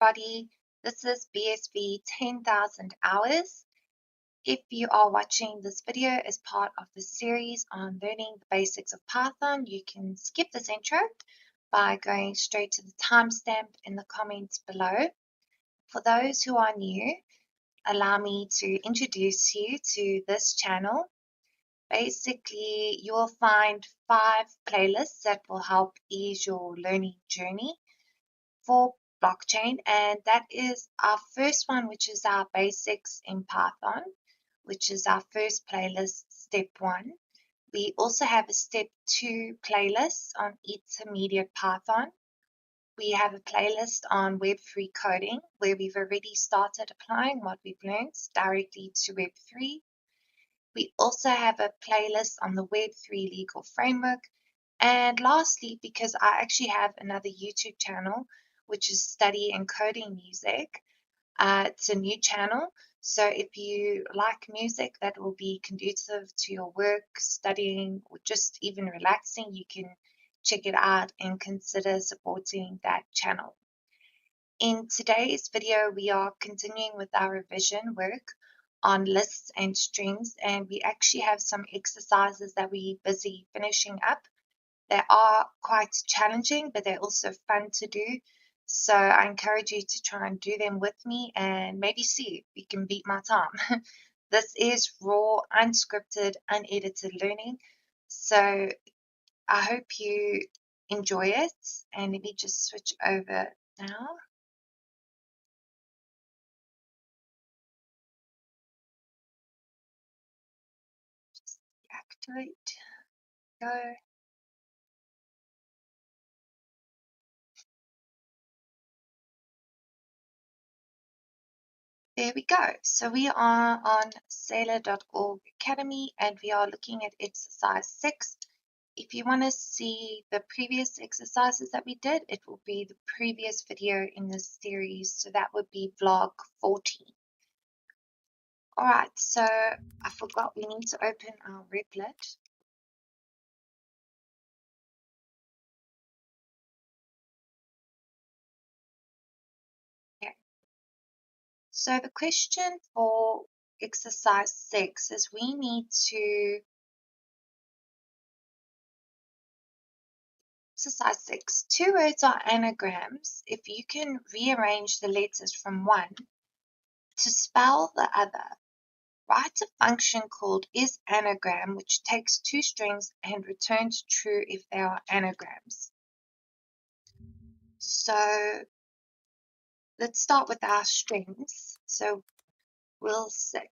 everybody. This is BSV 10,000 hours. If you are watching this video as part of the series on learning the basics of Python, you can skip this intro by going straight to the timestamp in the comments below. For those who are new, allow me to introduce you to this channel. Basically, you will find 5 playlists that will help ease your learning journey for blockchain, and that is our first one, which is our basics in Python, which is our first playlist, step 1. We also have a step 2 playlist on intermediate Python. We have a playlist on Web3 coding, where we've already started applying what we've learned directly to Web3. We also have a playlist on the Web3 legal framework. And lastly, because I actually have another YouTube channel, which is Study and Coding Music. It's a new channel, so if you like music that will be conducive to your work, studying, or just even relaxing, you can check it out and consider supporting that channel. In today's video, we are continuing with our revision work on lists and strings, and we actually have some exercises that we're busy finishing up. They are quite challenging, but they're also fun to do. So I encourage you to try and do them with me and maybe see if you can beat my time. This is raw, unscripted, unedited learning. So I hope you enjoy it. And let me just switch over now. Just deactivate. Go. There we go. So we are on saylor.org Academy, and we are looking at exercise 6. If you want to see the previous exercises that we did, it will be the previous video in this series. So that would be vlog 14. All right, so I forgot we need to open our Replit. Okay. So the question for exercise 6 is we need to Exercise 6. 2 words are anagrams if you can rearrange the letters from one to spell the other. Write a function called isAnagram, which takes 2 strings and returns true if they are anagrams. So let's start with our strings. So we'll say,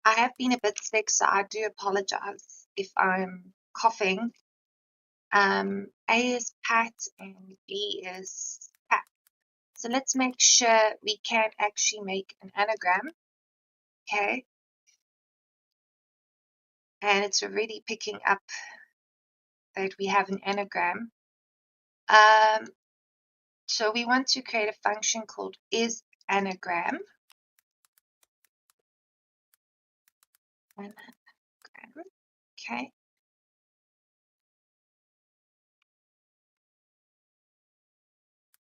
I have been a bit sick, so I do apologize if I'm coughing. A is Pat and B is Pat. So let's make sure we can actually make an anagram. Okay. And it's already picking up that we have an anagram. So we want to create a function called isAnagram. Okay.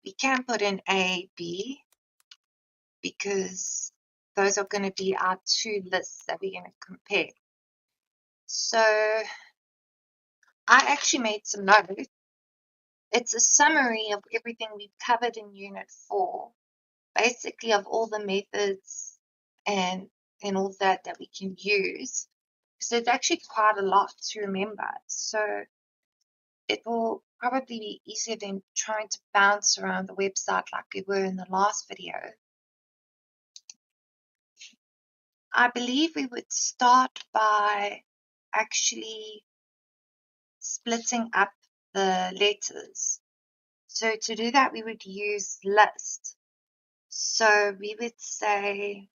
We can put in A, B, because those are going to be our 2 lists that we're going to compare. So I actually made some notes. It's a summary of everything we've covered in Unit 4, basically of all the methods and all that we can use. So it's actually quite a lot to remember. So it will probably be easier than trying to bounce around the website like we were in the last video. I believe we would start by actually splitting up the letters. So to do that, we would use list. So we would say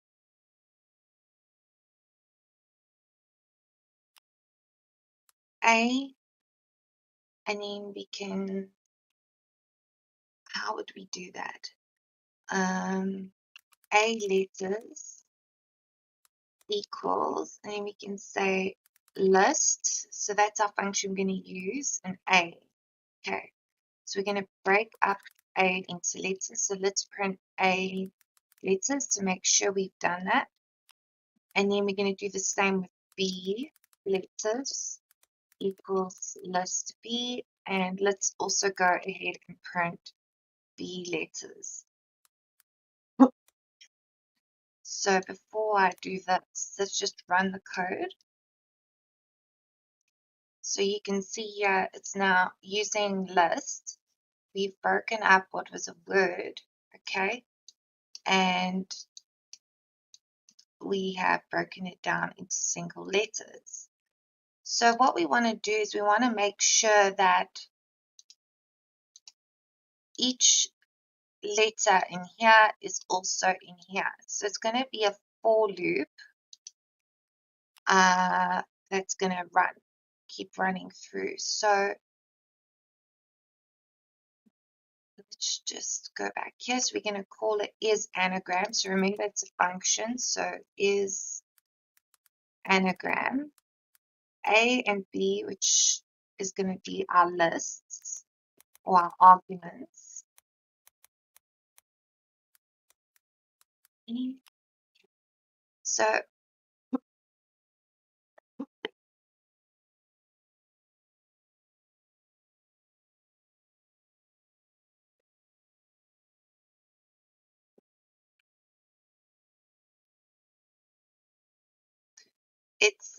A, and then we can, how would we do that? A letters equals, and then we can say list. So that's our function we're going to use, an A. Okay, so we're going to break up A into letters. So let's print A letters to make sure we've done that. And then we're going to do the same with B letters equals list B. And let's also go ahead and print B letters. So before I do this, let's just run the code. So you can see here it's now using list. We've broken up what was a word, okay? And we have broken it down into single letters. So what we want to do is we want to make sure that each letter in here is also in here. So it's going to be a for loop that's going to keep running through. So let's just go back here. So we're going to call it is anagram. So remember it's a function. So is anagram. A and B, which is going to be our lists or our arguments. So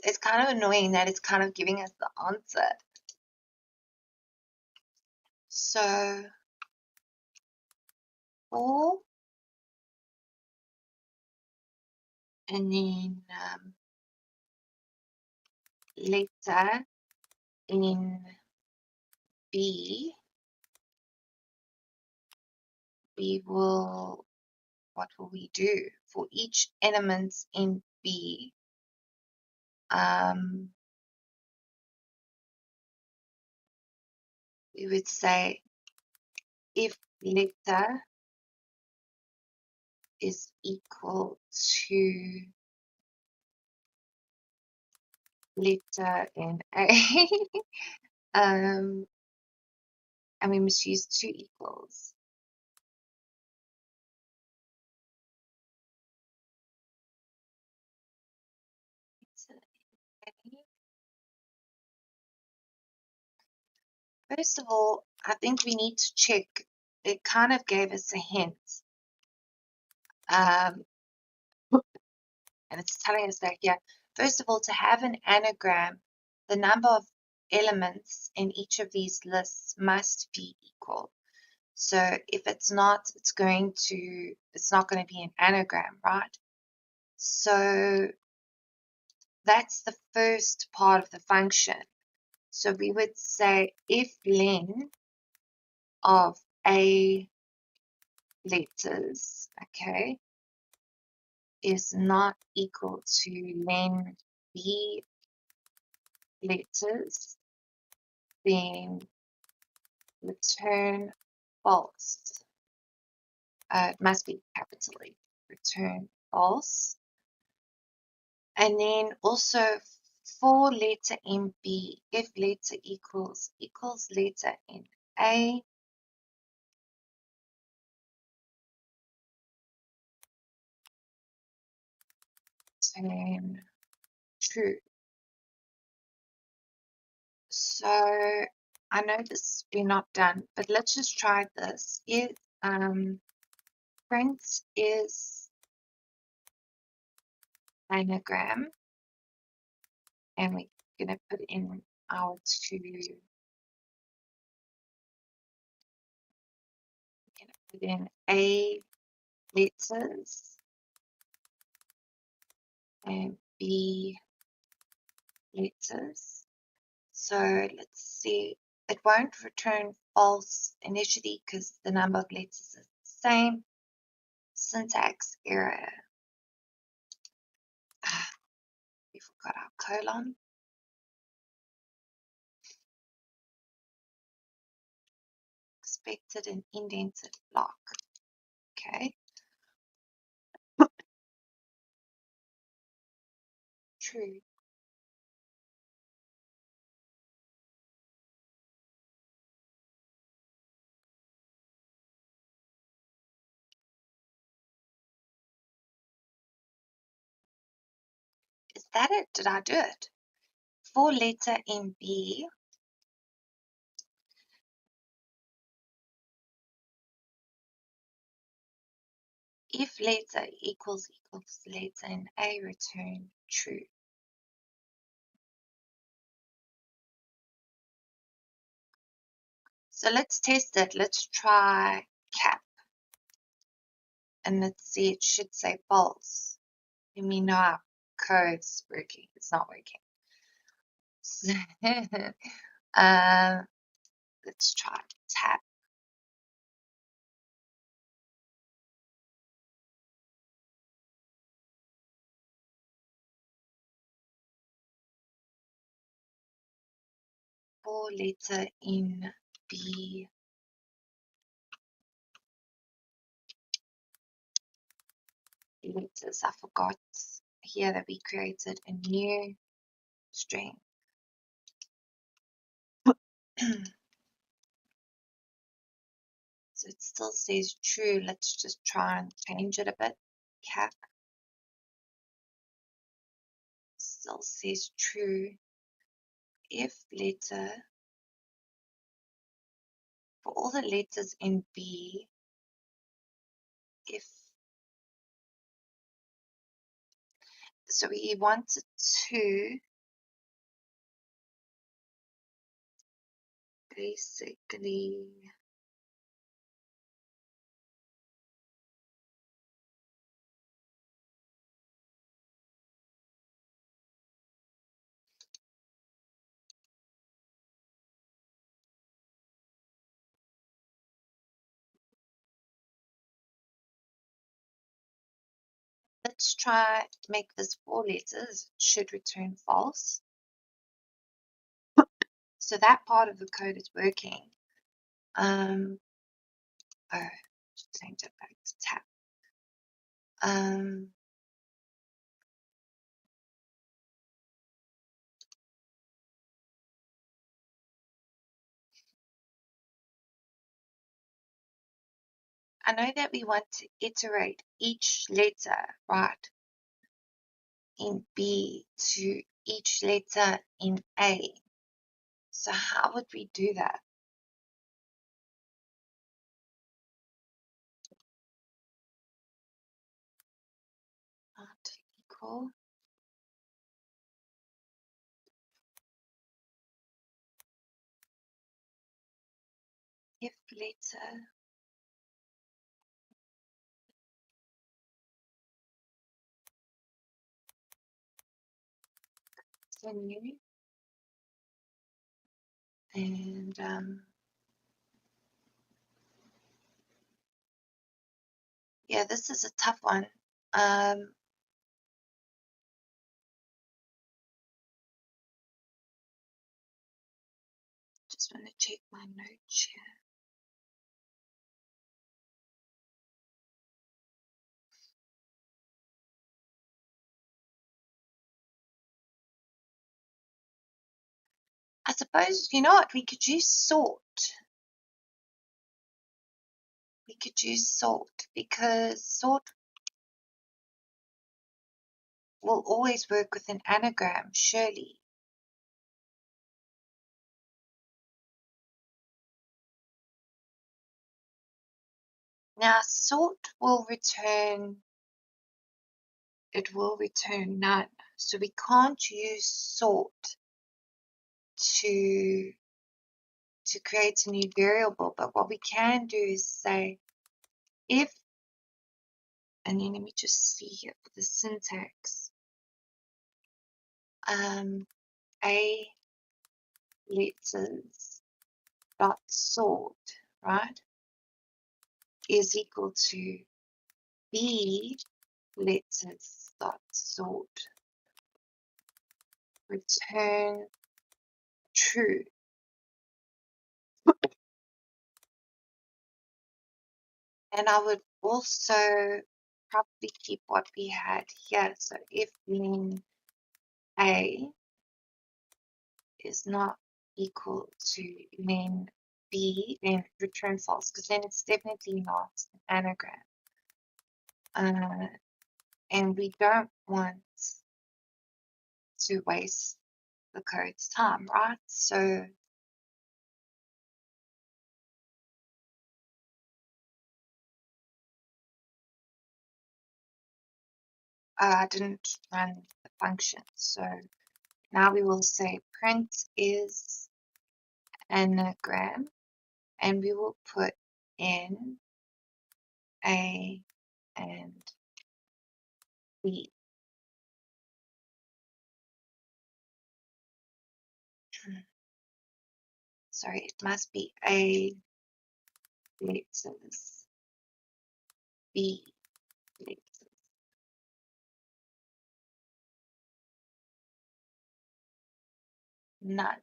it's kind of annoying that it's kind of giving us the answer. So for and then letter in B, what will we do? For each element in B, we would say if letter is equal to letter in A, and we must use two equals. First of all, I think we need to check. It kind of gave us a hint. And it's telling us that, yeah, first of all, to have an anagram, the number of elements in each of these lists must be equal. So if it's not, it's not going to be an anagram, right? So that's the first part of the function. So we would say if len of A letters, okay, is not equal to len B letters, then return false. It must be capitally. Return false. And then also for letter in B, if letter equals letter in A, turn true. So I know this we're not done, but let's just try this. If print is anagram, and we're gonna put in our two. We're gonna put in A letters and B letters. So let's see. It won't return false initially because the number of letters is the same. Syntax error. We forgot our colon. Expected an indented block. Okay. True. that it? Did I do it? For letter in B, if letter equals letter in A, return true. So let's test it. Let's try cap. And let's see, it should say false. Let me know our code's working. It's not working. So, let's try tap. For letter in B. Letters, I forgot here that we created a new string. So it still says true. Let's just try and change it a bit. Cap still says true. If letter, for all the letters in B, if, so we wanted to basically, let's try make this 4 letters. It should return false. So that part of the code is working. Oh, change it back to tap. I know that we want to iterate each letter, right, in B to each letter in A. So how would we do that? Not equal. If letter continue, and yeah, this is a tough one. Just want to check my notes here. I suppose, you know what, we could use sort. We could use sort because sort will always work with an anagram, surely. Now, sort will return, it will return none. So we can't use sort to create a new variable. But what we can do is say if, and then let me just see here for the syntax, A letters dot sort, right, is equal to B letters dot sort, return true. And I would also probably keep what we had here. So if len A is not equal to len B, then return false, because then it's definitely not an anagram. And we don't want to waste the code's time, right? So I didn't run the function. So now we will say print is anagram, and we will put in A and B. Sorry, it must be A letters, B letters. None.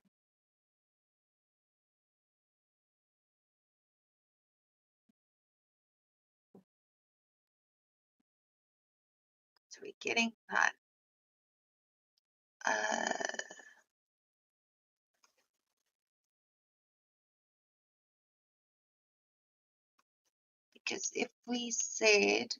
So we're getting none. Because if we said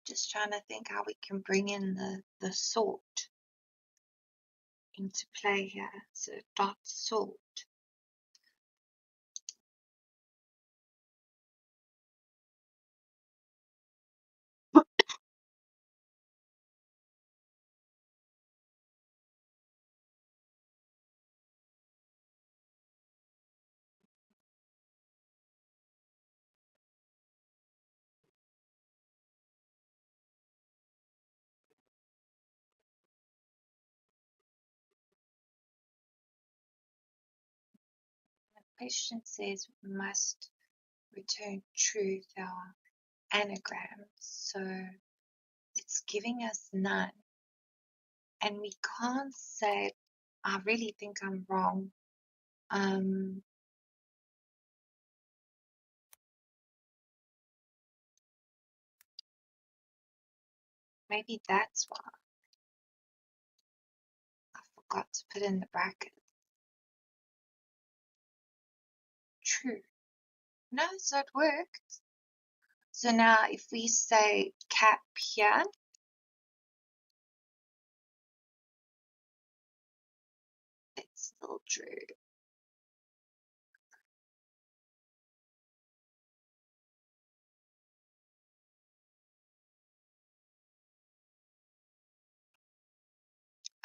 just trying to think how we can bring in the sort into play here. So dot sort. The question says must return true to our anagram. So it's giving us none. And we can't say, I really think I'm wrong. Maybe that's why I forgot to put in the bracket. True. No, so it worked. So now if we say cap here, it's still true.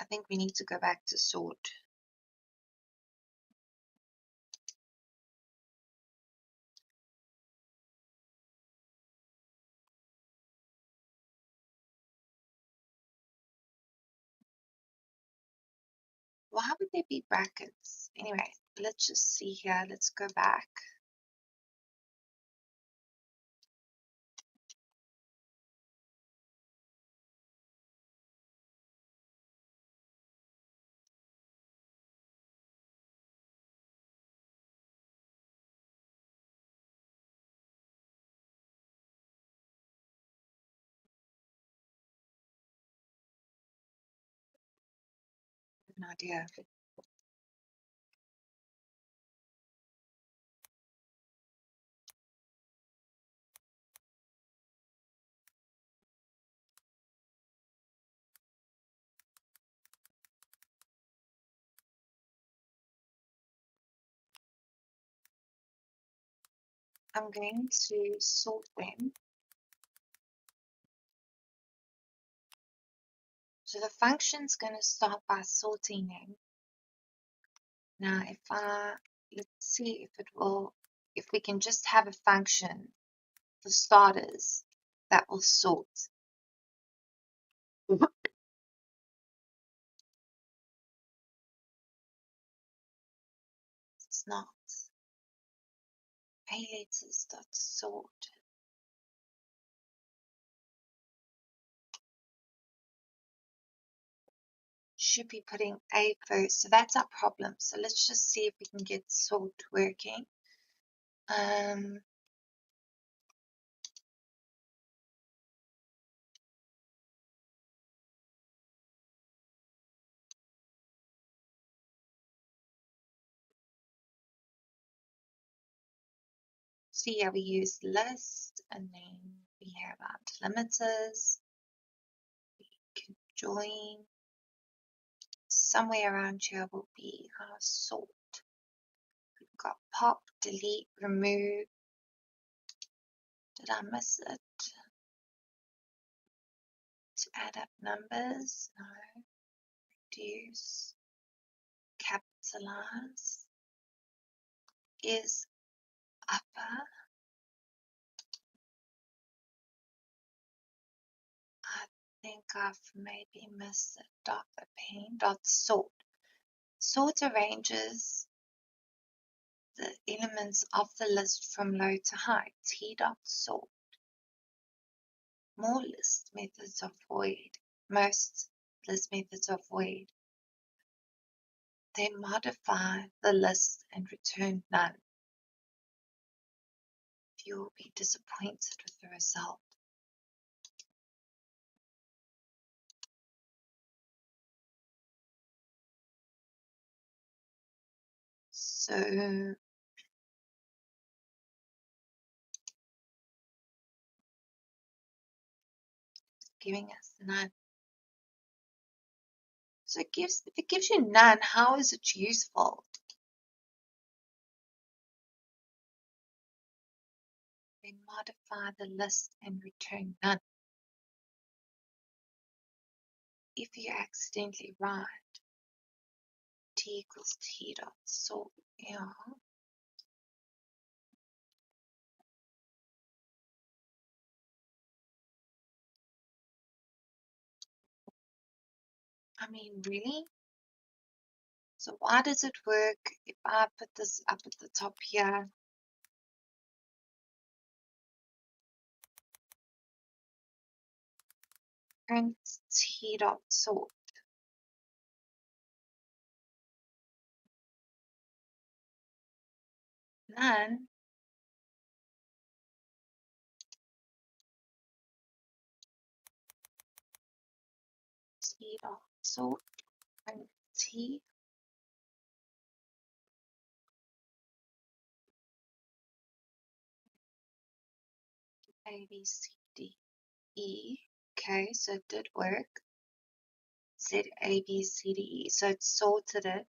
I think we need to go back to sort. Why would there be brackets? Anyway, let's just see here. Let's go back. An idea. I'm going to sort them. So the function's going to start by sorting them. Now, let's see if it will, if we can just have a function for starters, that will sort. It's not. A letters dot sort. Should be putting A first, so that's our problem. So let's just see if we can get sort working. See how we use list, and then we have our delimiters. We can join. Somewhere around here will be our sort. We've got pop, delete, remove. Did I miss it? To add up numbers? No. Reduce. Capitalize. Is upper. I think I've maybe missed a dot, a pen, dot sort. Sort arranges the elements of the list from low to high. T dot sort. More list methods are void. Most list methods are void. They modify the list and return none. You will be disappointed with the result. So giving us none. So if it gives you none, how is it useful? They modify the list and return none. If you accidentally write T equals T dot sort, yeah. I mean, really? So why does it work if I put this up at the top here? Print T dot sort. None. T dot sort. Print T. A, B, C, D, E. Okay, so it did work. Said A, B, C, D, E. So it sorted it.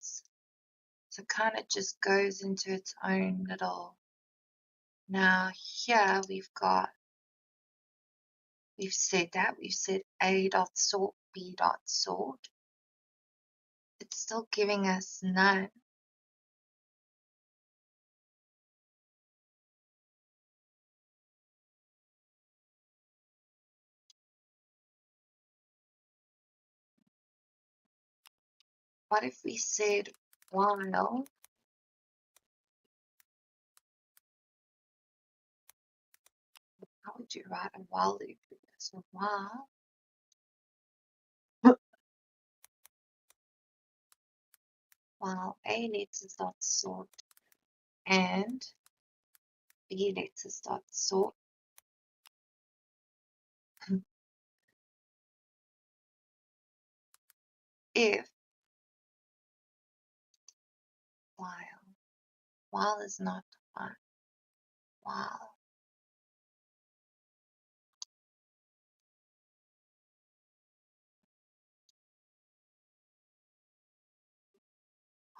So it kind of just goes into its own little. Now here we've said that. We've said A dot sort, B dot sort. It's still giving us none. What if we said while how would you write a while loop? So while A letters dot sort and B letters dot sort. If while is not defined, while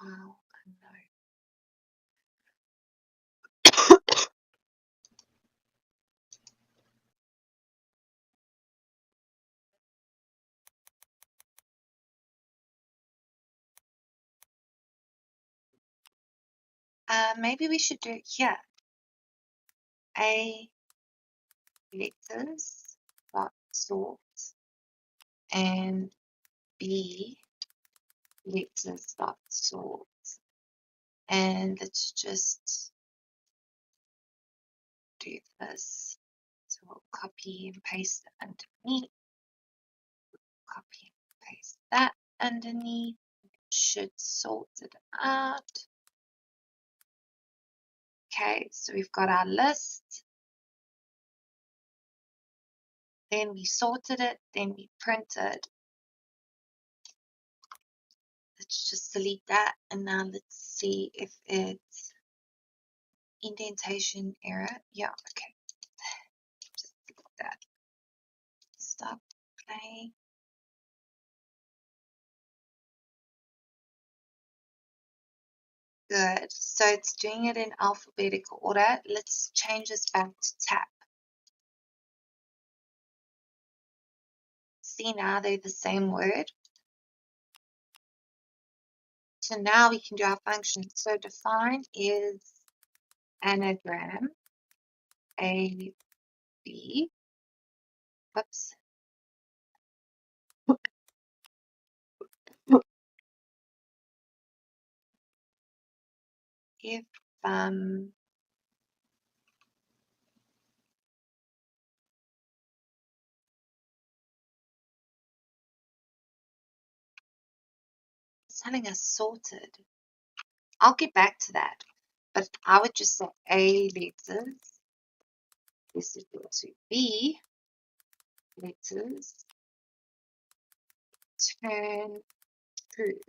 unknown. Maybe we should do it here. A letters dot sort and B letters dot sort. And let's just do this. So we'll copy and paste it underneath. Copy and paste that underneath. Should sort it out. Okay, so we've got our list. Then we sorted it. Then we printed. Let's just delete that. And now let's see if it's indentation error. Yeah, okay. Just delete that. Stop playing. Good. So it's doing it in alphabetical order. Let's change this back to tab. See, now they're the same word. So now we can do our function. So define is anagram A, B. Whoops. If it's telling us sorted. I'll get back to that. But I would just say A letters is equal to B letters turn true.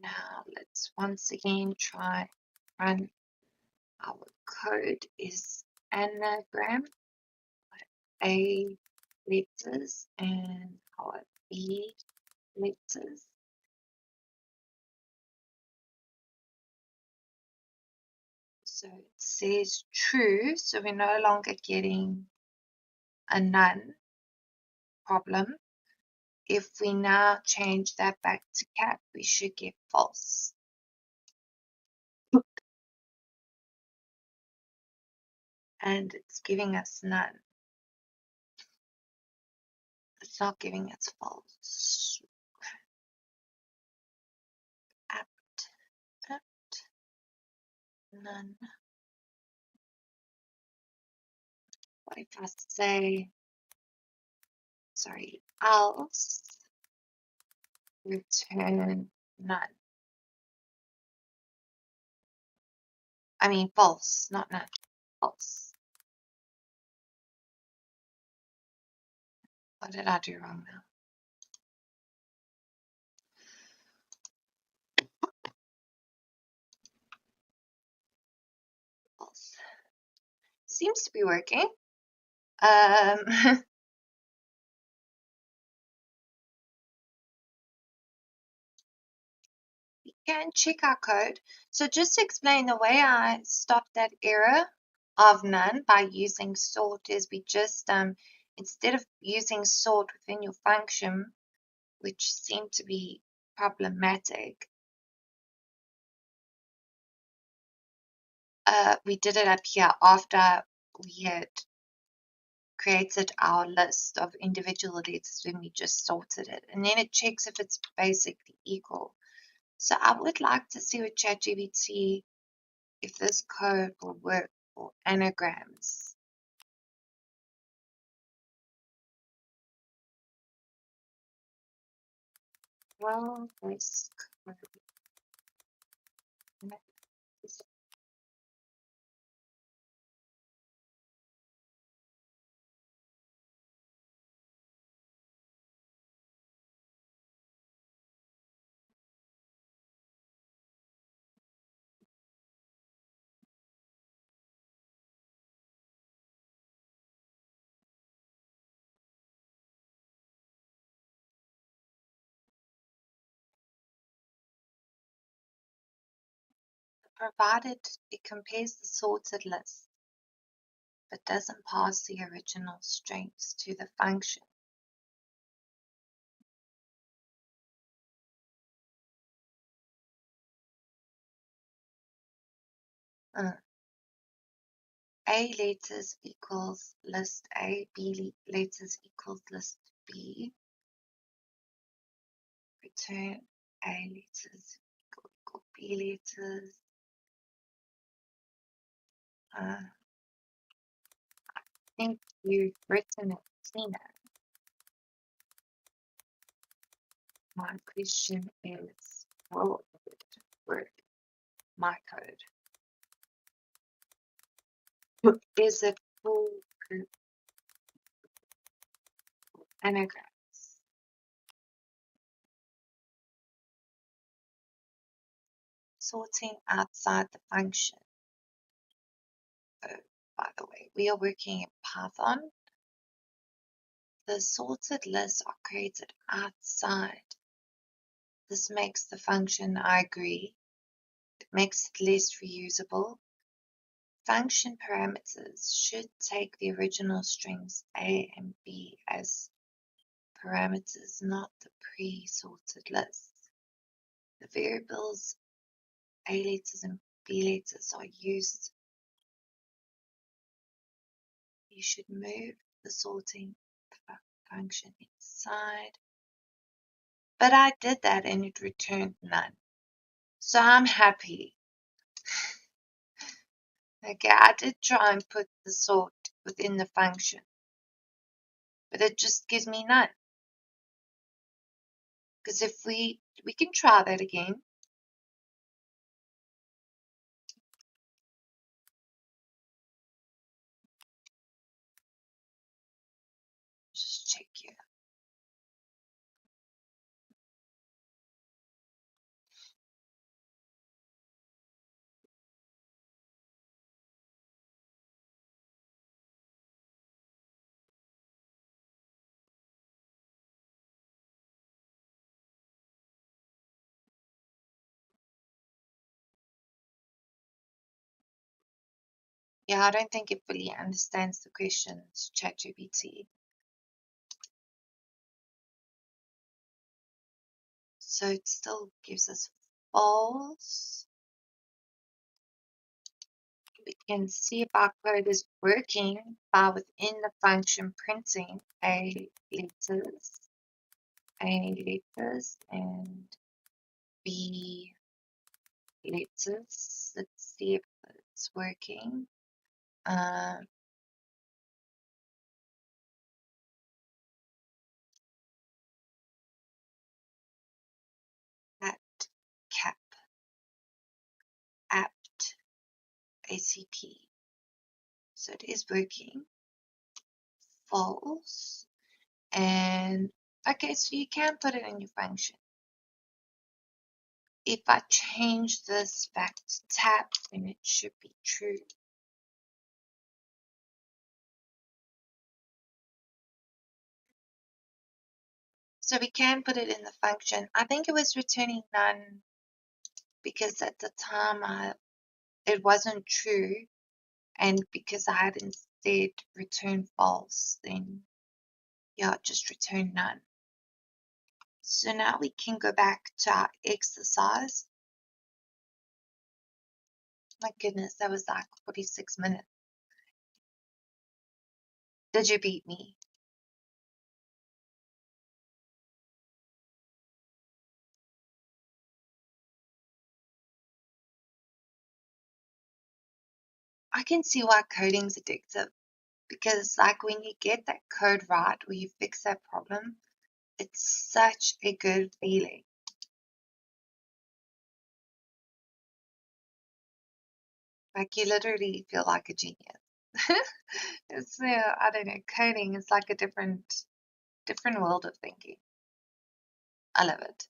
Now let's once again try run our code is anagram A letters and our B letters. So it says true, so we're no longer getting a none problem. If we now change that back to cat, we should get false. And it's giving us none. It's not giving us false. Apt, none. What if I say, sorry, else return none? I mean false, not none. False. What did I do wrong now? False. Seems to be working. We can check our code. So just to explain, the way I stopped that error of none by using sort is we just, instead of using sort within your function, which seemed to be problematic, we did it up here after we had created our list of individual letters when we just sorted it. And then it checks if it's basically equal. So I would like to see with ChatGPT if this code will work for anagrams. Well, this code provided it compares the sorted list but doesn't pass the original strings to the function. A letters equals list A, B letters equals list B. Return A letters equal B letters. I think you've written it, Tina. My question is, will it work? My code. Is it full group anagrams? Sorting outside the function. Oh, by the way, we are working in Python. The sorted lists are created outside. This makes the function, I agree, it makes it less reusable. Function parameters should take the original strings A and B as parameters, not the pre-sorted list. The variables A letters and B letters are used. You should move the sorting function inside. But I did that and it returned none. So I'm happy. Okay, I did try and put the sort within the function, but it just gives me none. Because if we can try that again. Just check here. Yeah, I don't think it fully understands the questions, ChatGPT. So it still gives us false. We can see if our code is working by within the function printing A letters and B letters. Let's see if it's working. At cap apt ACP. So it is working. False. And okay, so you can put it in your function. If I change this back to tab, then it should be true. So we can put it in the function. I think it was returning none because at the time it wasn't true, and because I had instead returned false, then yeah, just return none. So now we can go back to our exercise. My goodness, that was like 46 minutes. Did you beat me? I can see why coding's addictive, because like when you get that code right or you fix that problem, it's such a good feeling. Like you literally feel like a genius. It's I don't know, coding is like a different world of thinking. I love it.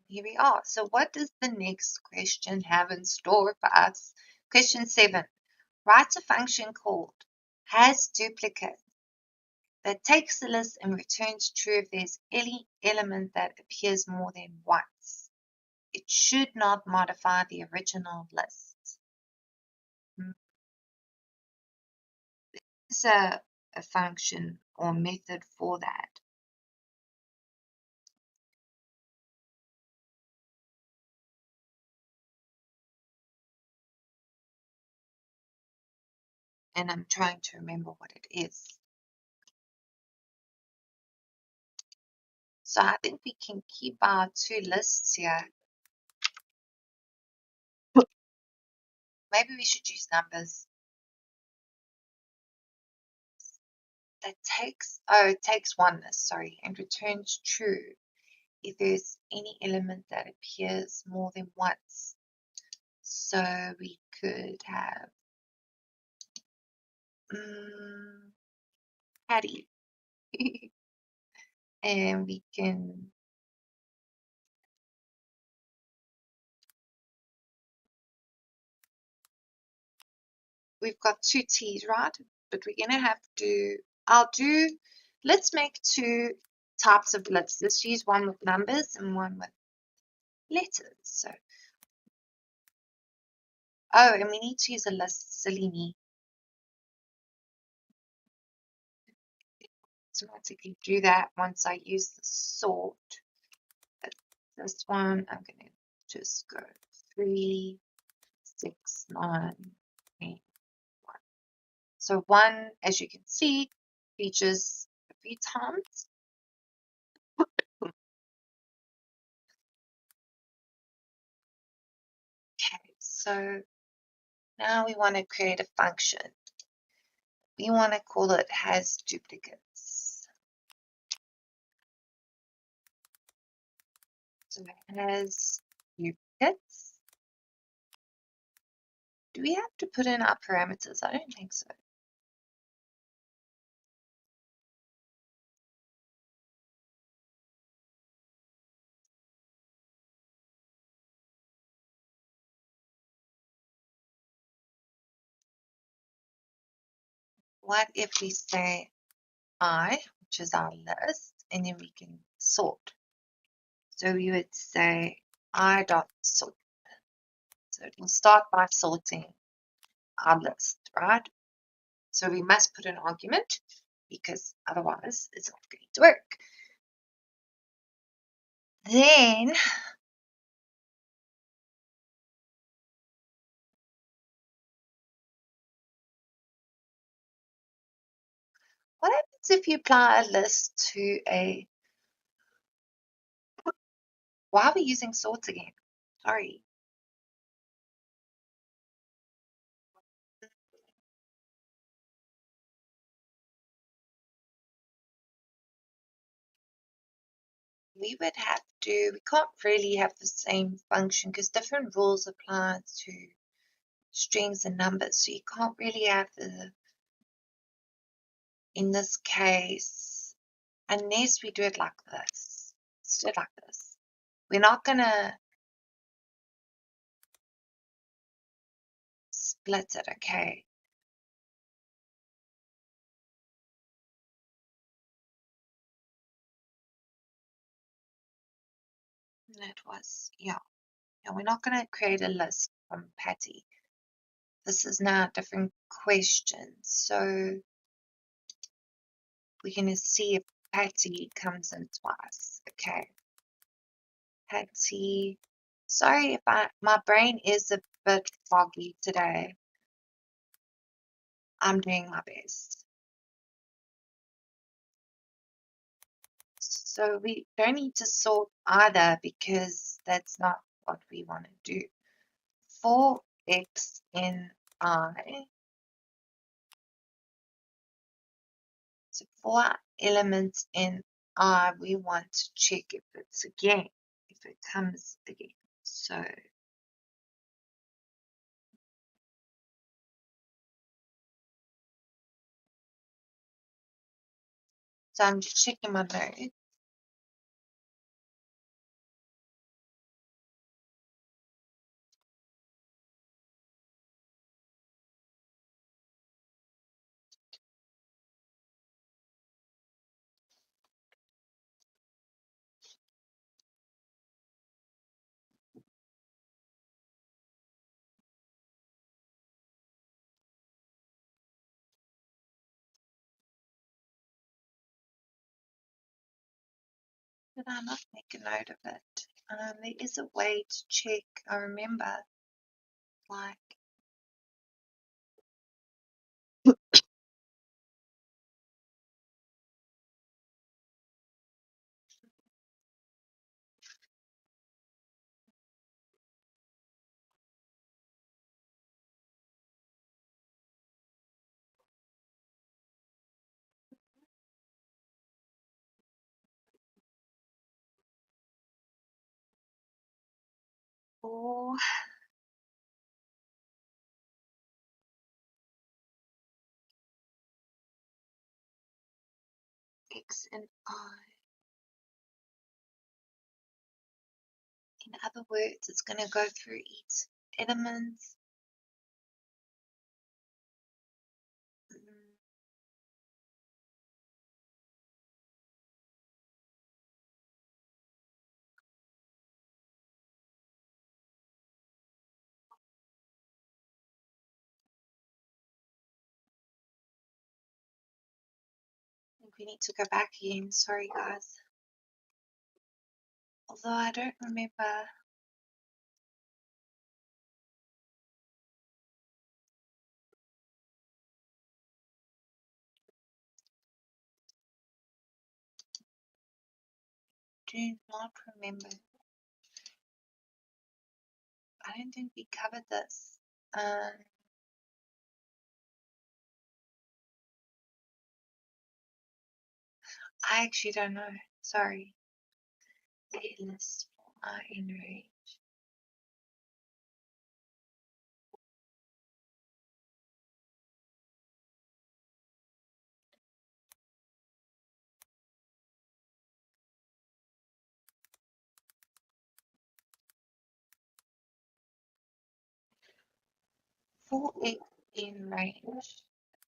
Here we are. So what does the next question have in store for us? Question 7. Write a function called has duplicate that takes the list and returns true if there's any element that appears more than once. It should not modify the original list. There's a function or method for that. And I'm trying to remember what it is. So I think we can keep our two lists here. Maybe we should use numbers. That takes, it takes one list, sorry, and returns true if there's any element that appears more than once. So we could have Patty. And we can we've got two T's, right? But we're gonna have to let's make two types of lists. Let's use one with numbers and one with letters. So and we need to use a list, silly me. Automatically do that once I use the sort. But this one, I'm going to just go 3, 6, 9, 8, 1. So 1, as you can see, features a few times. Okay, so now we want to create a function. We want to call it has duplicates. So it has duplicates. Do we have to put in our parameters? I don't think so. What if we say I, which is our list, and then we can sort. So we would say I dot sort. So it will start by sorting our list, right? So we must put an argument because otherwise it's not going to work. Then what happens if you apply a list to a, why are we using sorts again? Sorry. We would have to, we can't really have the same function because different rules apply to strings and numbers. So you can't really have the, in this case, unless we do it like this. Let's do it like this. We're not going to split it, okay? That was, yeah. We're not going to create a list from Patty. This is now a different question. So we're going to see if Patty comes in twice, okay? Patty, sorry if my brain is a bit foggy today. I'm doing my best. So we don't need to sort either because that's not what we want to do. For x in I, so for our elements in I, we want to check if it's again, if it comes again. So I'm just checking my notes. Did I not make a note of it? There is a way to check. I remember, like, for X and I. In other words, it's going to go through each element. Mm, I think we need to go back again. Sorry, guys. Although I don't remember. Do not remember. I don't think we covered this. I actually don't know. Sorry. List for I in range. For X in range,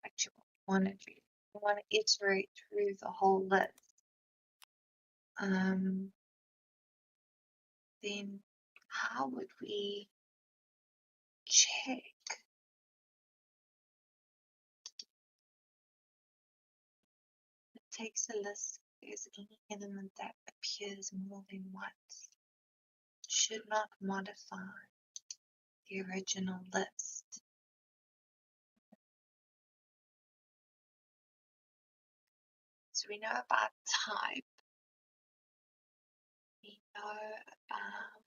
actually what we want to iterate through the whole list. Then how would we check? It takes a list. If there's any element that appears more than once, should not modify the original list. So we know about type. We know about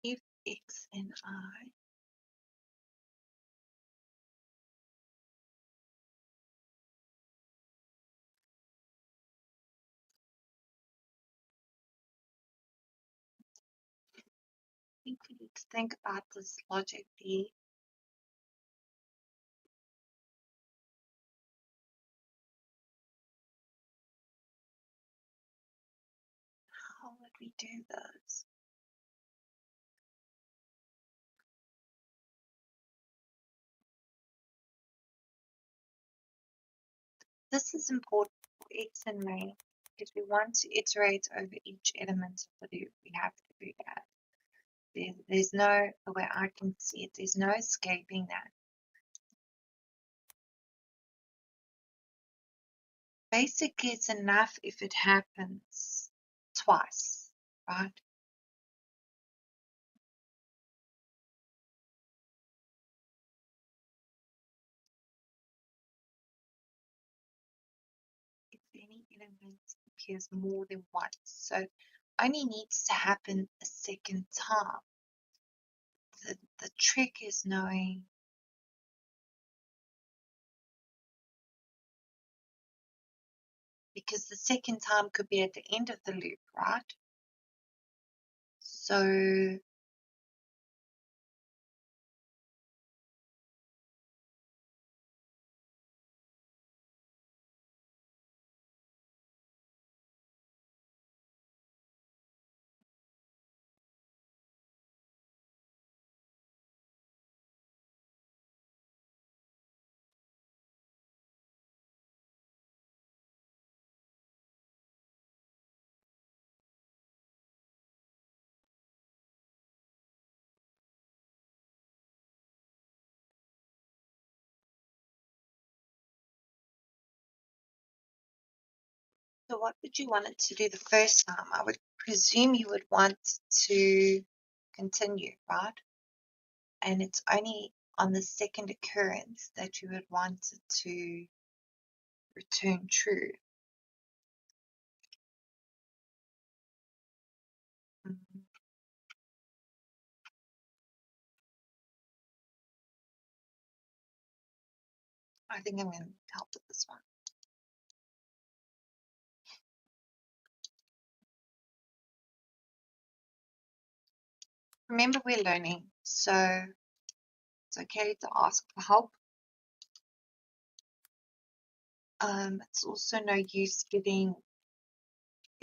if X and I think we need to think about this logically. How would we do this? This is important for X and range because we want to iterate over each element of the loop. We have to do that. There's no, the way I can see it, there's no escaping that. Basically, it's enough if it happens twice, right? element appears more than once. So only needs to happen a second time. The trick is knowing because the second time could be at the end of the loop, right? So what would you want it to do the first time? I would presume you would want to continue, right? And it's only on the second occurrence that you would want it to return true. Mhm. I think I'm going to help with this one. Remember, we're learning, so it's okay to ask for help. It's also no use getting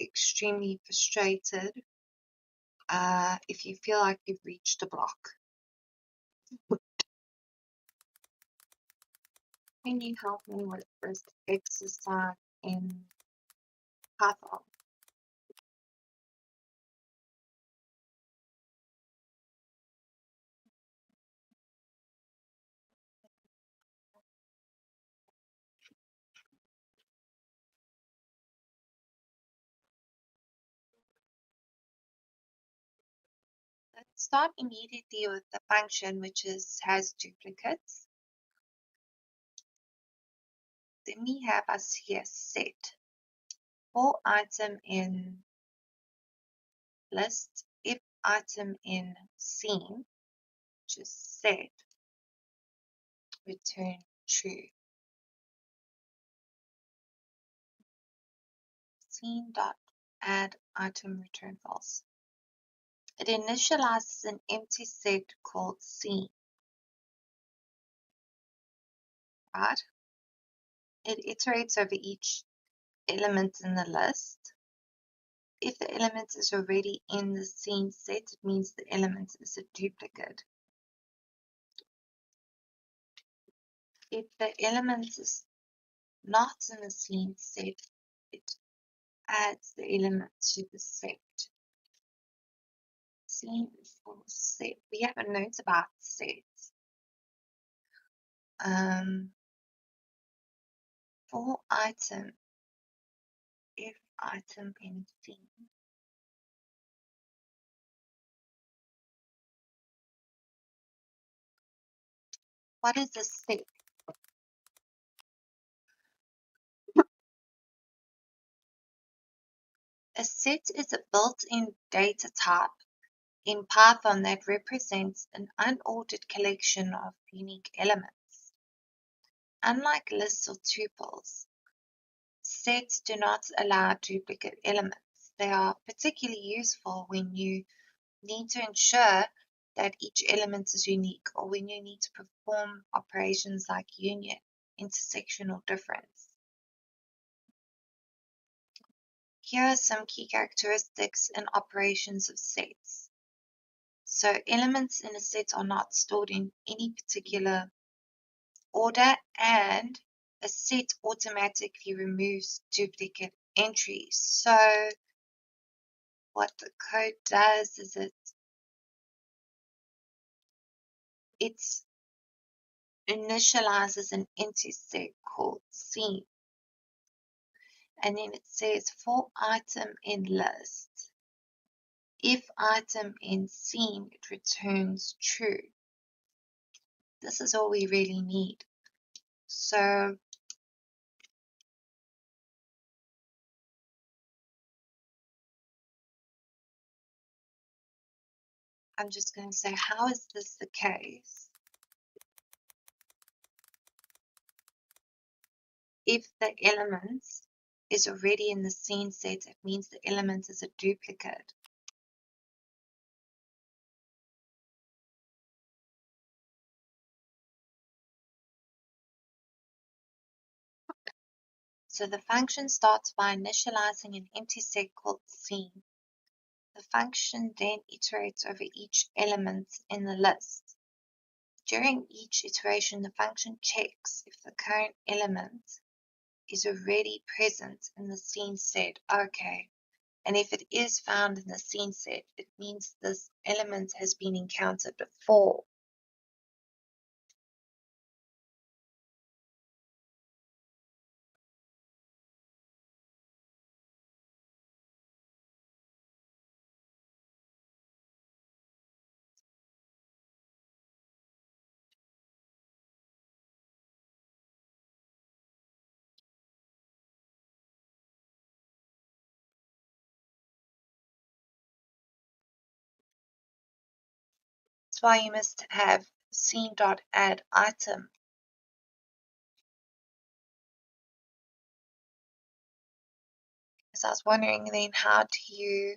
extremely frustrated if you feel like you've reached a block. Can you help me with this exercise in Python? Let's start immediately with the function which has duplicates. Then we have us here set for item in list if item in scene, which is set, return true. Scene dot add item return false. It initializes an empty set called scene, right? It iterates over each element in the list. If the element is already in the scene set, it means the element is a duplicate. If the element is not in the scene set, it adds the element to the set. Scene for set. We have a note about sets. For item, if item in scene. What is a set? A set is a built-in data type in Python that represents an unordered collection of unique elements. Unlike lists or tuples, sets do not allow duplicate elements. They are particularly useful when you need to ensure that each element is unique or when you need to perform operations like union, intersection, or difference. Here are some key characteristics and operations of sets. So elements in a set are not stored in any particular order, and a set automatically removes duplicate entries. So what the code does is it initializes an empty set called scene. And then it says for item in list, if item in scene, it returns true. This is all we really need. So I'm just going to say, how is this the case? If the elements is already in the scene set, it means the element is a duplicate. So the function starts by initializing an empty set called scene. The function then iterates over each element in the list. During each iteration, the function checks if the current element is already present in the scene set. Okay. And if it is found in the scene set, it means this element has been encountered before. That's why you must have scene.add item. So I was wondering then, how do you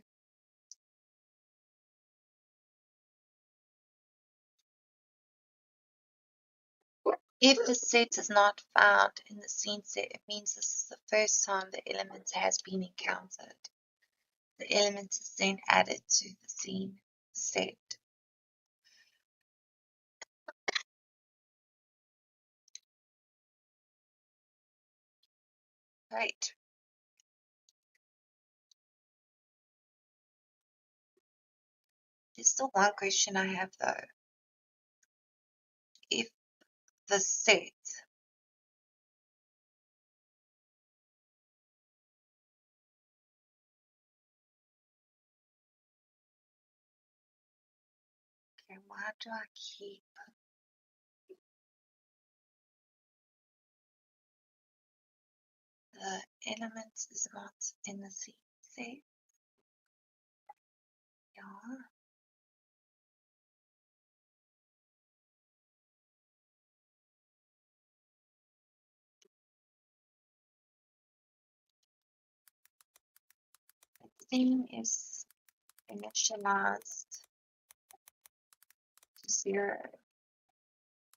if the set is not found in the scene set, it means this is the first time the element has been encountered. The element is then added to the scene set. Great. There's still one question I have though. If the set okay, why do I keep the element is not in the scene set? Yeah. Thing is initialized to 0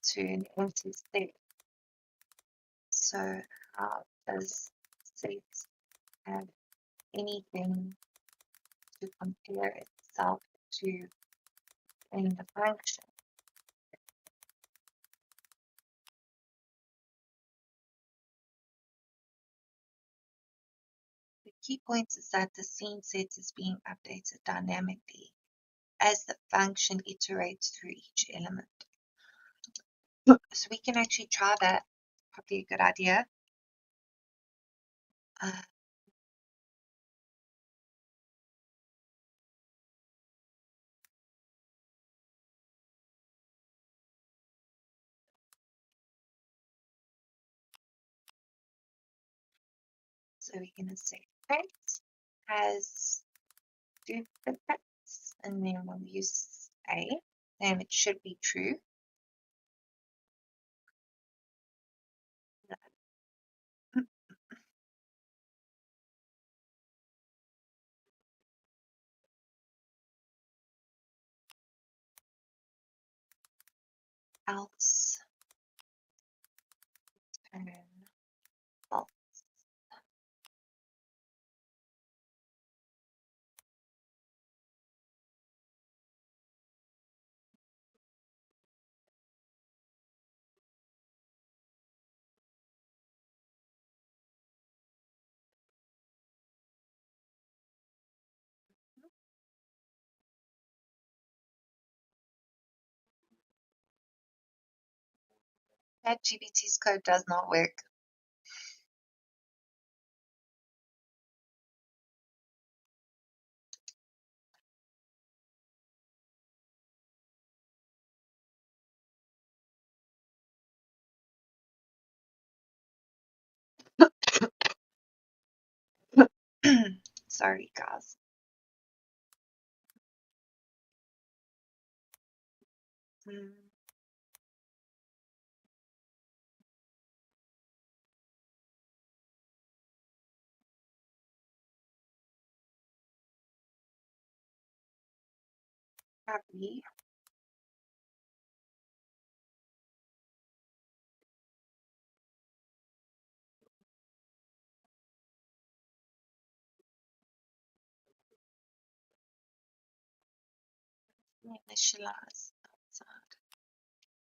to an empty set. So how does set have anything to compare itself to in the function? The key point is that the scene set is being updated dynamically as the function iterates through each element. So we can actually try that. Probably a good idea. So we're going to say print has duplicates, and then we'll use A, and it should be true. Else turn false. ChatGPT's code does not work. Sorry, guys. Probably. Initialize outside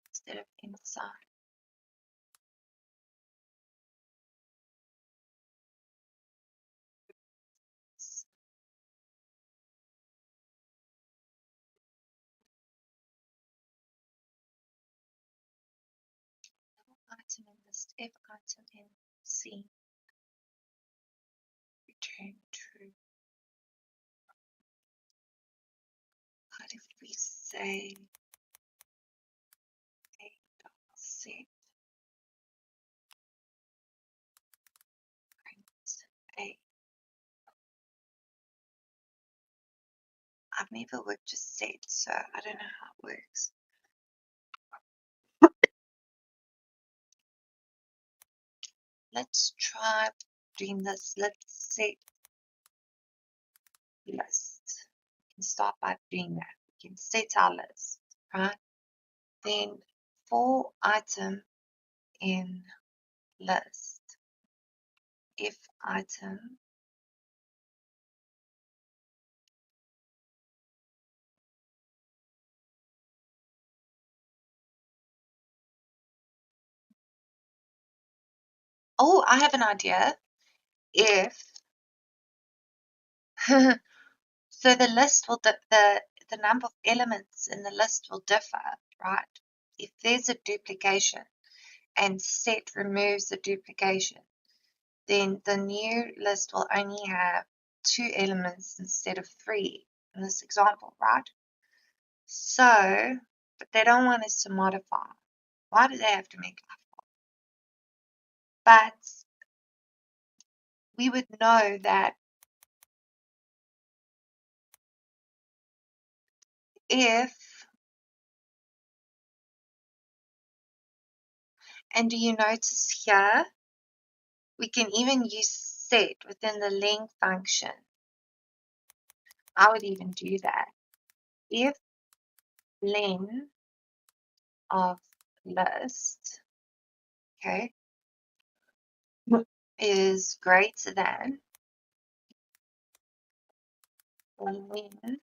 instead of inside. Item in list F, item in C, return true. What if we say A dot set print A? I've never worked with set, so I don't know how it works. Let's try doing this. Let's set list. We can start by doing that. We can set our list, right? Then for item in list, if item oh, I have an idea. If so, the list will the number of elements in the list will differ, right? If there's a duplication and set removes the duplication, then the new list will only have 2 elements instead of 3 in this example, right? So, but they don't want us to modify. Why do they have to make it? But we would know that if, and do you notice here, we can even use set within the len function. I would even do that. If len of list, okay, is greater than len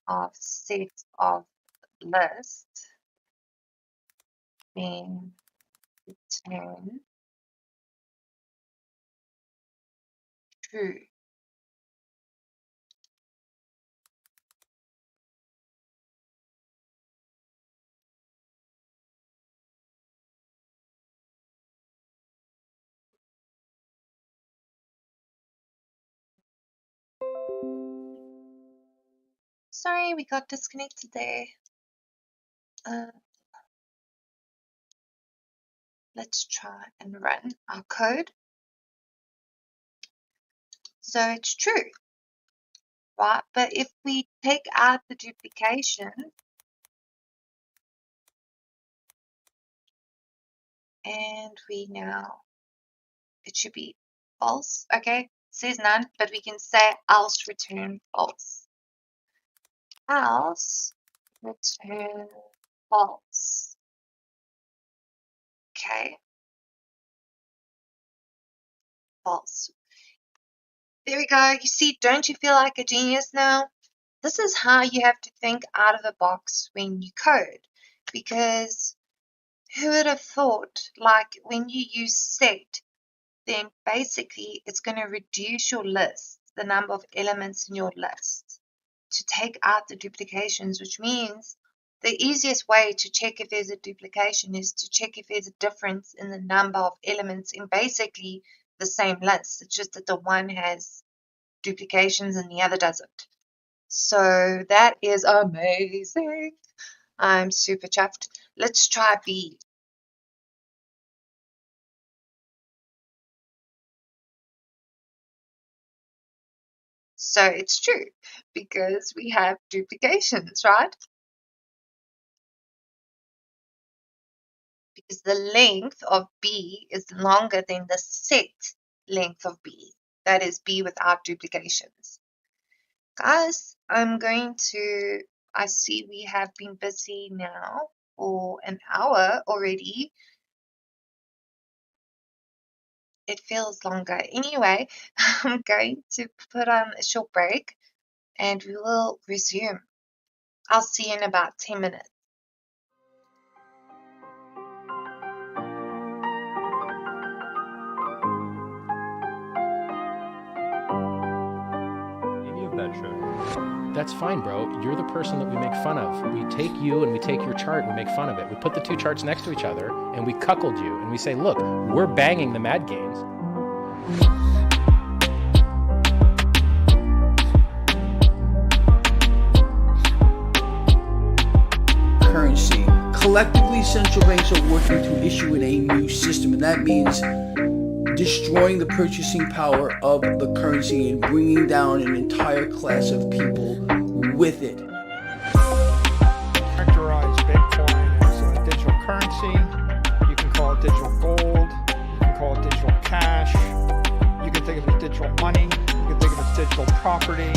of set of list, then return true. Sorry, we got disconnected there. Let's try and run our code. So it's true, right? But if we take out the duplication and we now, it should be false, okay? It says none, but we can say else return false. Else return false. Okay, false. There we go. You see, don't you feel like a genius now? This is how you have to think out of the box when you code, because who would have thought, like when you use set, then basically it's going to reduce your list, the number of elements in your list, to take out the duplications, which means the easiest way to check if there's a duplication is to check if there's a difference in the number of elements in basically the same list. It's just that the one has duplications and the other doesn't. So that is amazing. I'm super chuffed. Let's try B. So it's true because we have duplications, right? is the length of B is longer than the set length of B. That is B without duplications. Guys, I see we have been busy now for an hour already. It feels longer. Anyway, I'm going to put on a short break and we will resume. I'll see you in about 10 minutes. That show. That's fine, bro. You're the person that we make fun of. We take you and we take your chart and we make fun of it. We put the two charts next to each other and we cuckold you and we say, look, we're banging the mad gains. Currency. Collectively, central banks are working to issue in a new system, and that means destroying the purchasing power of the currency and bringing down an entire class of people with it. Characterize Bitcoin as a digital currency. You can call it digital gold. You can call it digital cash. You can think of it as digital money. You can think of it as digital property.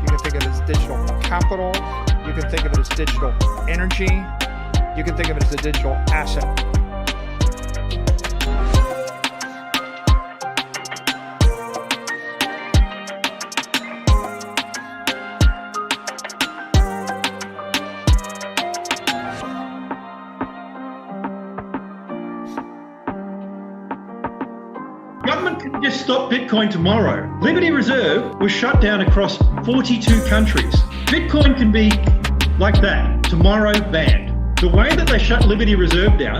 You can think of it as digital capital. You can think of it as digital energy. You can think of it as a digital asset. Government can just stop Bitcoin tomorrow. Liberty Reserve was shut down across 42 countries. Bitcoin can be like that, tomorrow banned. The way that they shut Liberty Reserve down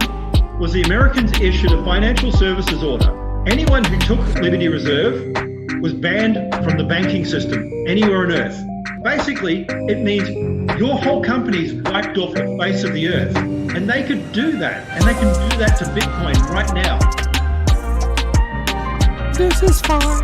was the Americans issued a financial services order. Anyone who took Liberty Reserve was banned from the banking system anywhere on earth. Basically, it means your whole company's wiped off the face of the earth. And they could do that. And they can do that to Bitcoin right now. This is fun.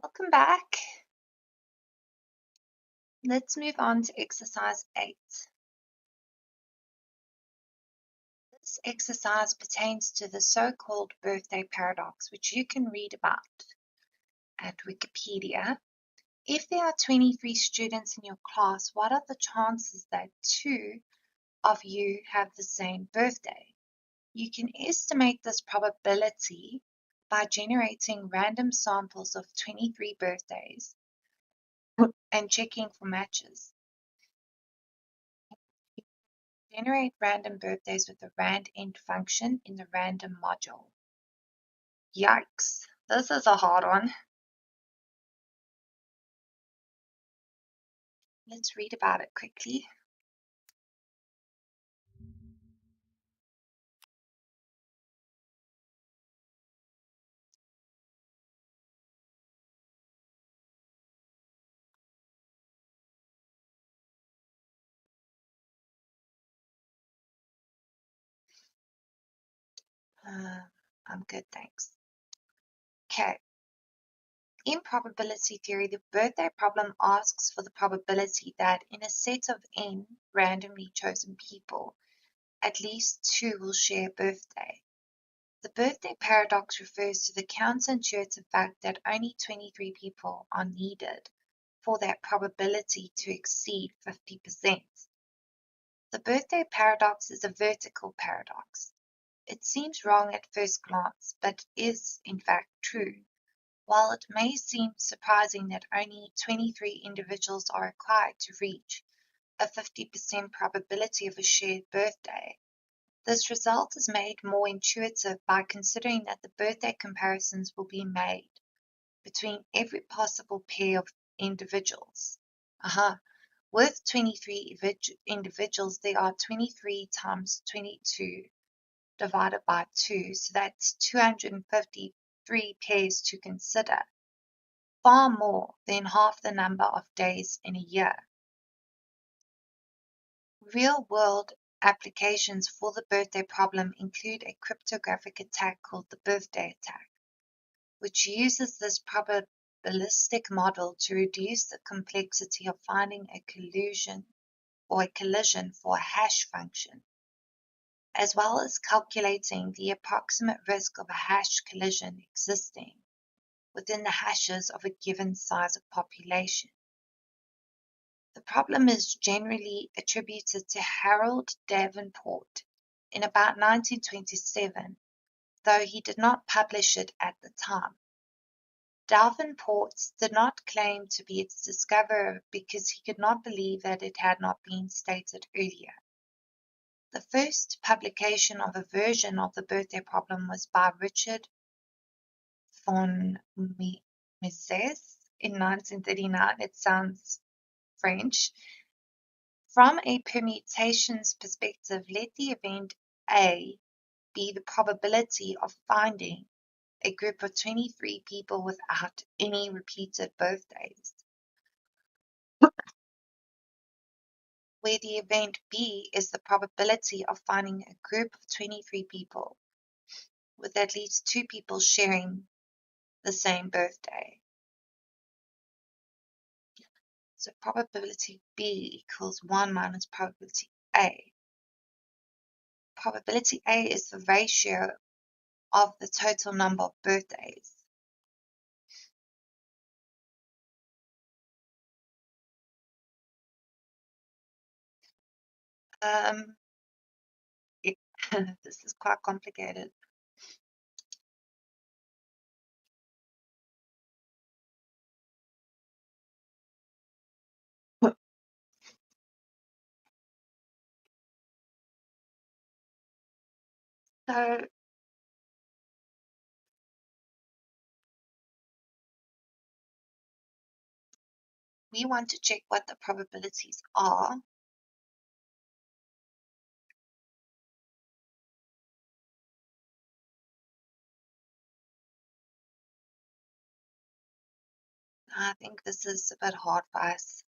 Welcome back. Let's move on to exercise 8. This exercise pertains to the so-called birthday paradox, which you can read about at Wikipedia. If there are 23 students in your class, what are the chances that 2 of you have the same birthday? You can estimate this probability by generating random samples of 23 birthdays and checking for matches. Generate random birthdays with the rand-end function in the random module. Yikes, this is a hard one. Let's read about it quickly. I'm good, thanks. Okay. In probability theory, the birthday problem asks for the probability that in a set of n randomly chosen people, at least 2 will share a birthday. The birthday paradox refers to the counterintuitive fact that only 23 people are needed for that probability to exceed 50%. The birthday paradox is a vertical paradox. It seems wrong at first glance, but is in fact true. While it may seem surprising that only 23 individuals are required to reach a 50% probability of a shared birthday, this result is made more intuitive by considering that the birthday comparisons will be made between every possible pair of individuals. With 23 individuals, there are 23 times 22 divided by 2, so that's 253 pairs to consider, far more than half the number of days in a year. Real-world applications for the birthday problem include a cryptographic attack called the birthday attack, which uses this probabilistic model to reduce the complexity of finding a collision for a hash function, as well as calculating the approximate risk of a hash collision existing within the hashes of a given size of population. The problem is generally attributed to Harold Davenport in about 1927, though he did not publish it at the time. Davenport did not claim to be its discoverer because he could not believe that it had not been stated earlier. The first publication of a version of the birthday problem was by Richard von Mises in 1939. It sounds French. From a permutations perspective, let the event A be the probability of finding a group of 23 people without any repeated birthdays, where the event B is the probability of finding a group of 23 people with at least 2 people sharing the same birthday. So probability B equals 1 minus probability A. Probability A is the ratio of the total number of birthdays. This is quite complicated. So we want to check what the probabilities are. I think this is a bit hard for us.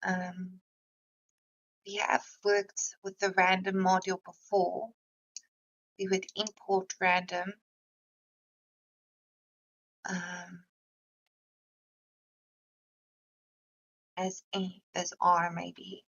We have worked with the random module before. We would import random. as R maybe.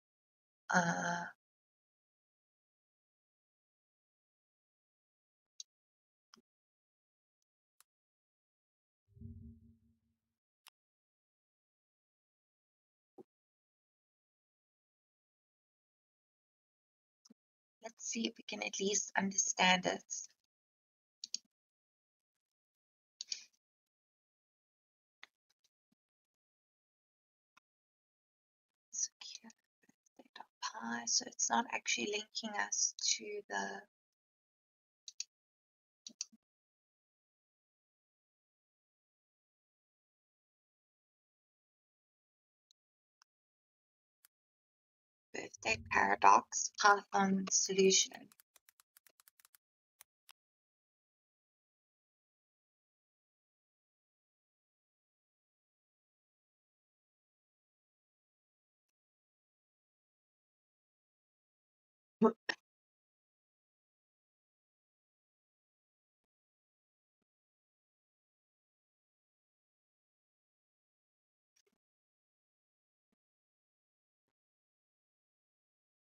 Let's see if we can at least understand it. Secure birthday.py. So it's not actually linking us to the birthday paradox Python solution.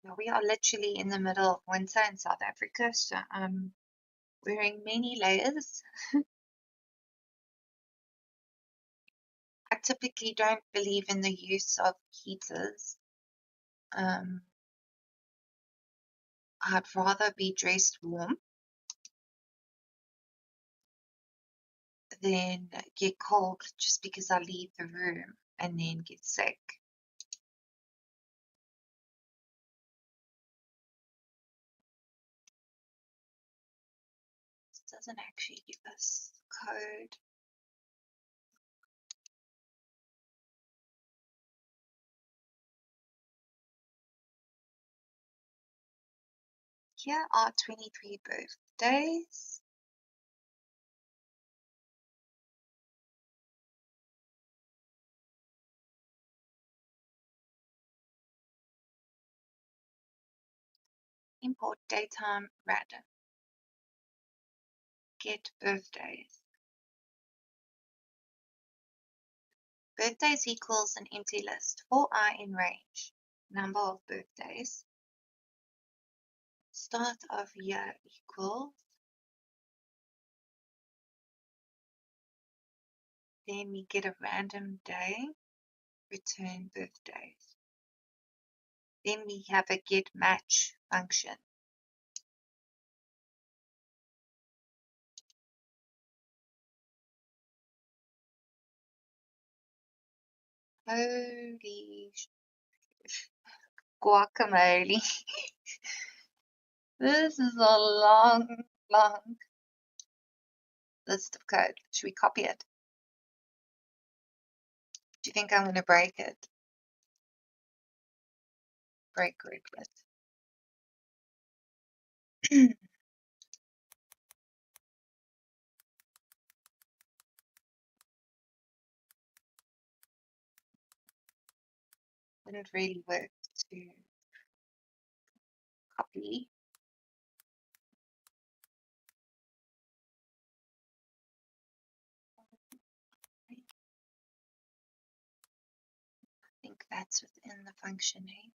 Now we are literally in the middle of winter in South Africa, so I'm wearing many layers. I typically don't believe in the use of heaters. I'd rather be dressed warm than get cold just because I leave the room and then get sick. This doesn't actually give us code. Here are 23 birthdays. Import daytime random. Get birthdays. Birthdays equals an empty list. For I in range. Number of birthdays. Start of year equals. Then we get a random day. Return birthdays. Then we have a get match function. Holy guacamole. This is a long list of code. Should we copy it? Do you think I'm going to break it? Break it. Didn't really work to copy. I think that's within the function name.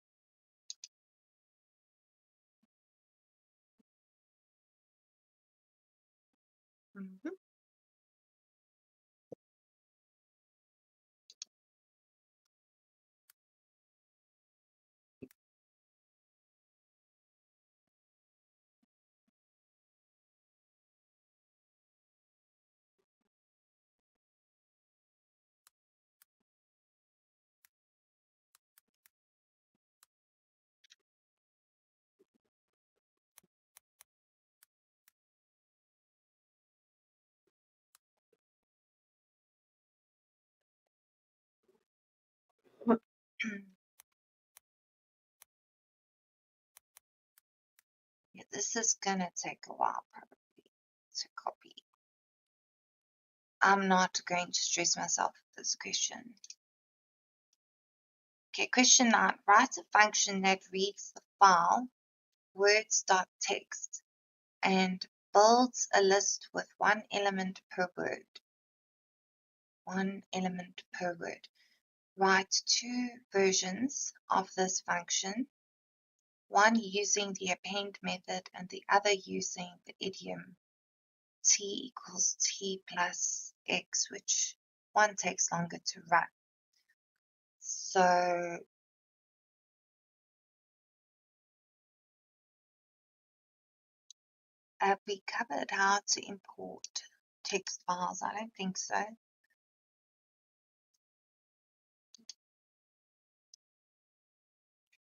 Yeah, this is gonna take a while probably to copy. I'm not going to stress myself with this question. Okay, question 9. Write a function that reads the file words.txt and builds a list with one element per word. One element per word. write two versions of this function, one using the append method and the other using the idiom t equals t plus x, which one takes longer to run. So have we covered how to import text files? I don't think so.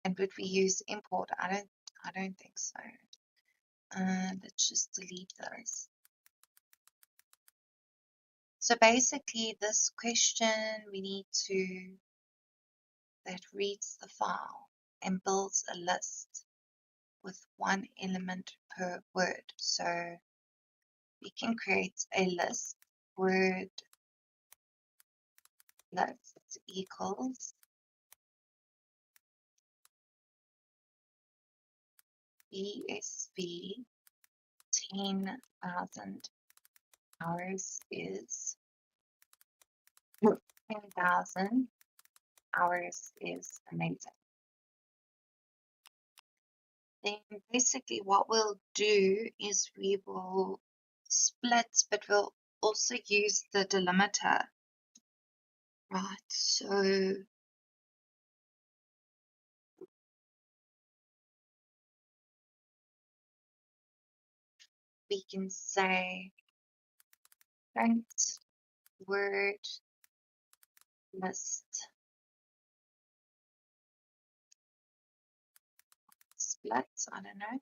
And would we use import? I don't think so. Let's just delete those. So basically this question we need to that reads the file and builds a list with one element per word. So we can create a list, word list equals BSV 10,000 hours is 10,000 hours is amazing. Then basically what we'll do is we will split, but we'll also use the delimiter, right? So we can say print word list split. I don't know.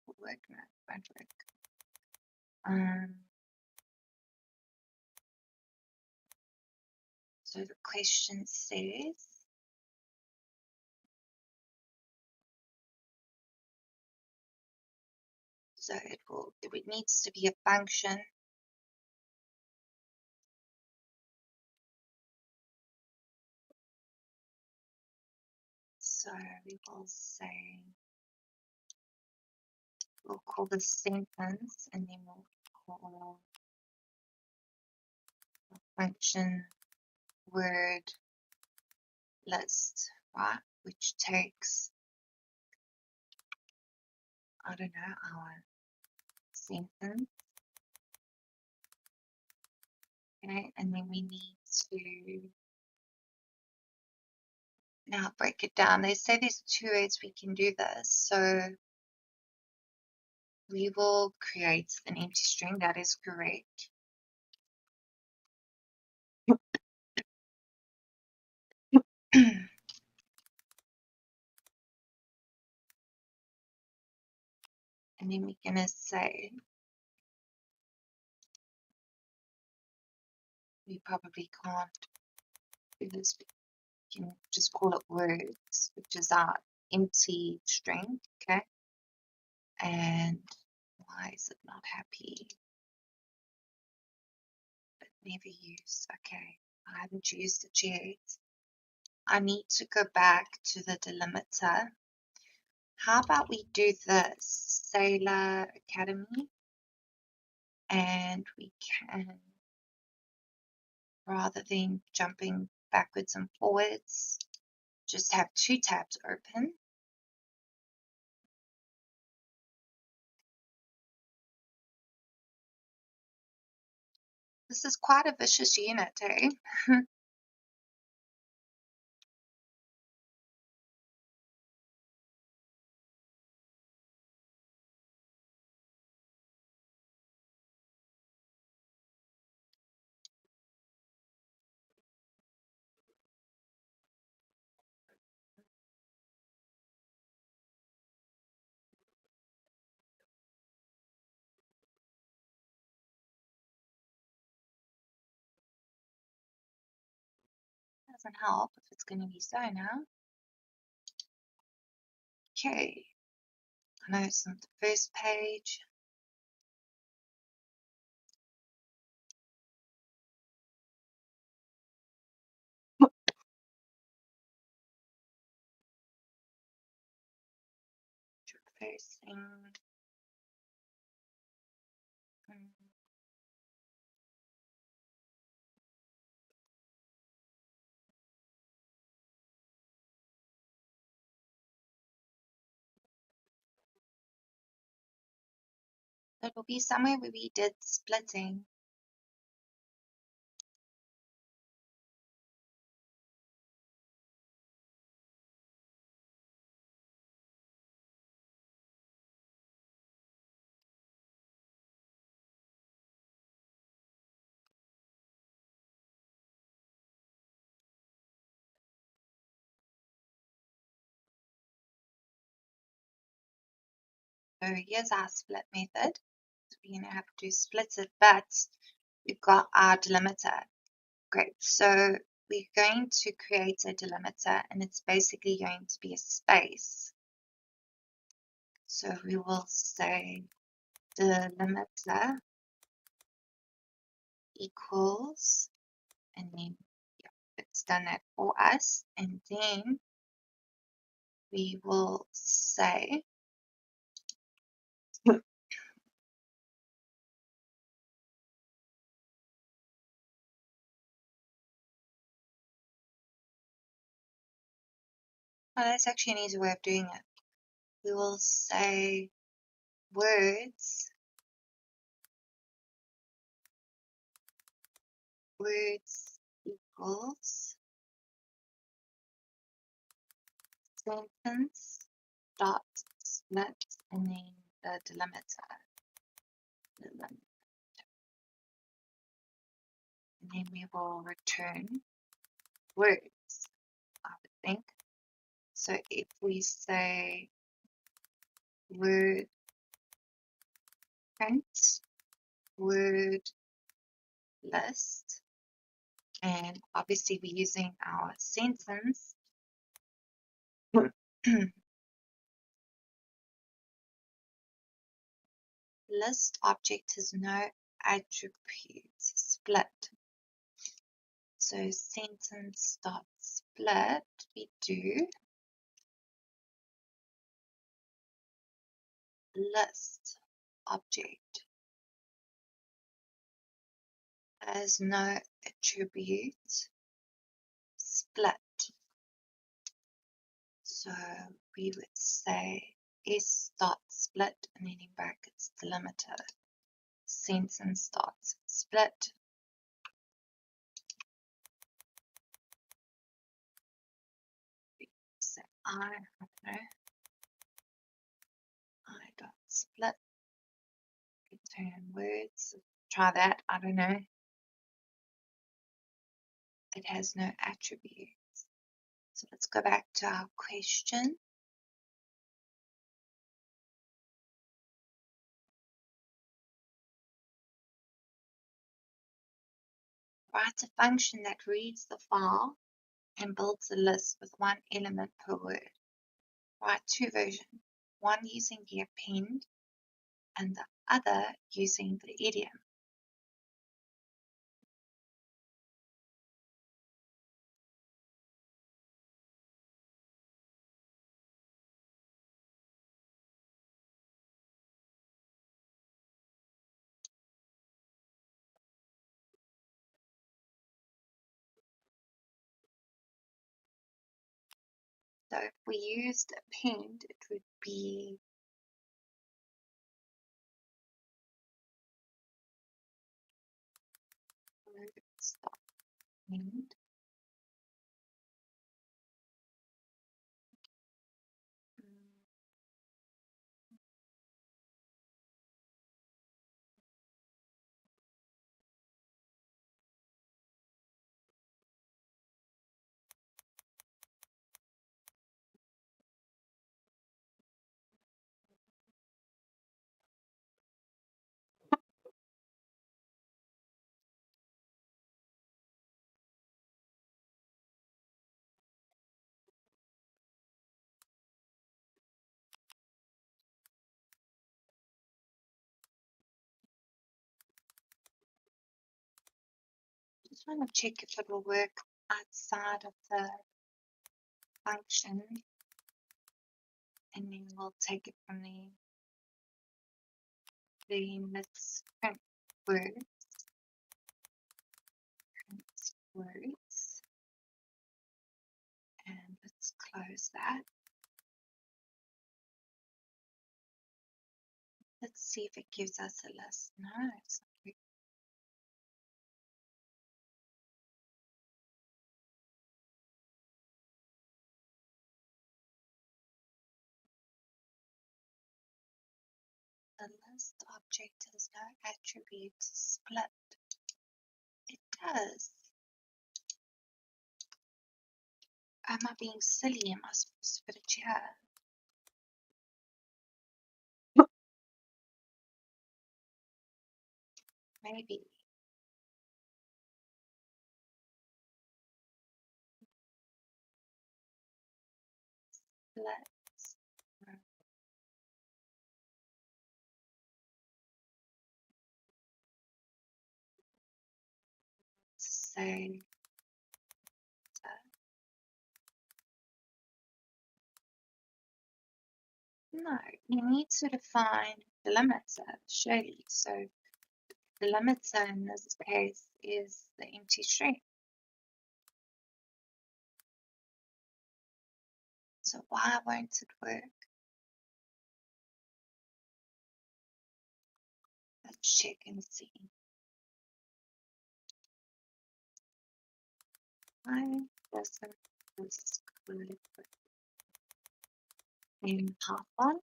Will work? No, it won't work. So the question says, so it needs to be a function. So we will say, we'll call this sentence, and then we'll call the function word list, right? Which takes, I don't know, our sentence. Okay, and then we need to now break it down. They say there's two ways we can do this. So we will create an empty string, that is correct. And then we're going to say, we probably can't do this. We can just call it words, which is our empty string, okay? And why is it not happy? But never used, okay. I haven't used it yet. I need to go back to the delimiter. How about we do this, Saylor Academy, and we can, rather than jumping backwards and forwards, just have two tabs open. This is quite a vicious unit, eh? Doesn't help if it's going to be so now. Okay, I know it's not the first page. First thing. It will be somewhere where we did splitting. So here's our split method. So we're going to have to split it, but we've got our delimiter. Great. So we're going to create a delimiter, and it's basically going to be a space. So we will say delimiter equals, and then it's done that for us, and then we will say oh, that's actually an easy way of doing it. We will say words equals sentence dot split, and then the delimiter. And then we will return words, I would think. So if we say word print, word list, and obviously we're using our sentence. List object has no attributes. Split. So sentence dot split, we do list object has no attribute. Split. So we would say s dot split, and then in brackets delimiter. Sentence dot split. Say I don't know. I dot split. Return words. Try that. I don't know. It has no attributes. So let's go back to our question. Write a function that reads the file and builds a list with one element per word. Write two versions, one using the append and the other using the idiom. So if we used append, it would be words.append. Just want to check if it will work outside of the function, and then we'll take it from there. Then let's print words. And let's close that. Let's see if it gives us a list. No, it's not. The list object has no attribute to split. It does. Am I being silly? Am I supposed to put it here? Maybe. Let's say no, you need to define the limiter, surely. So the limiter in this case is the empty string. So why won't it work? Let's check and see. Why doesn't this work in Python?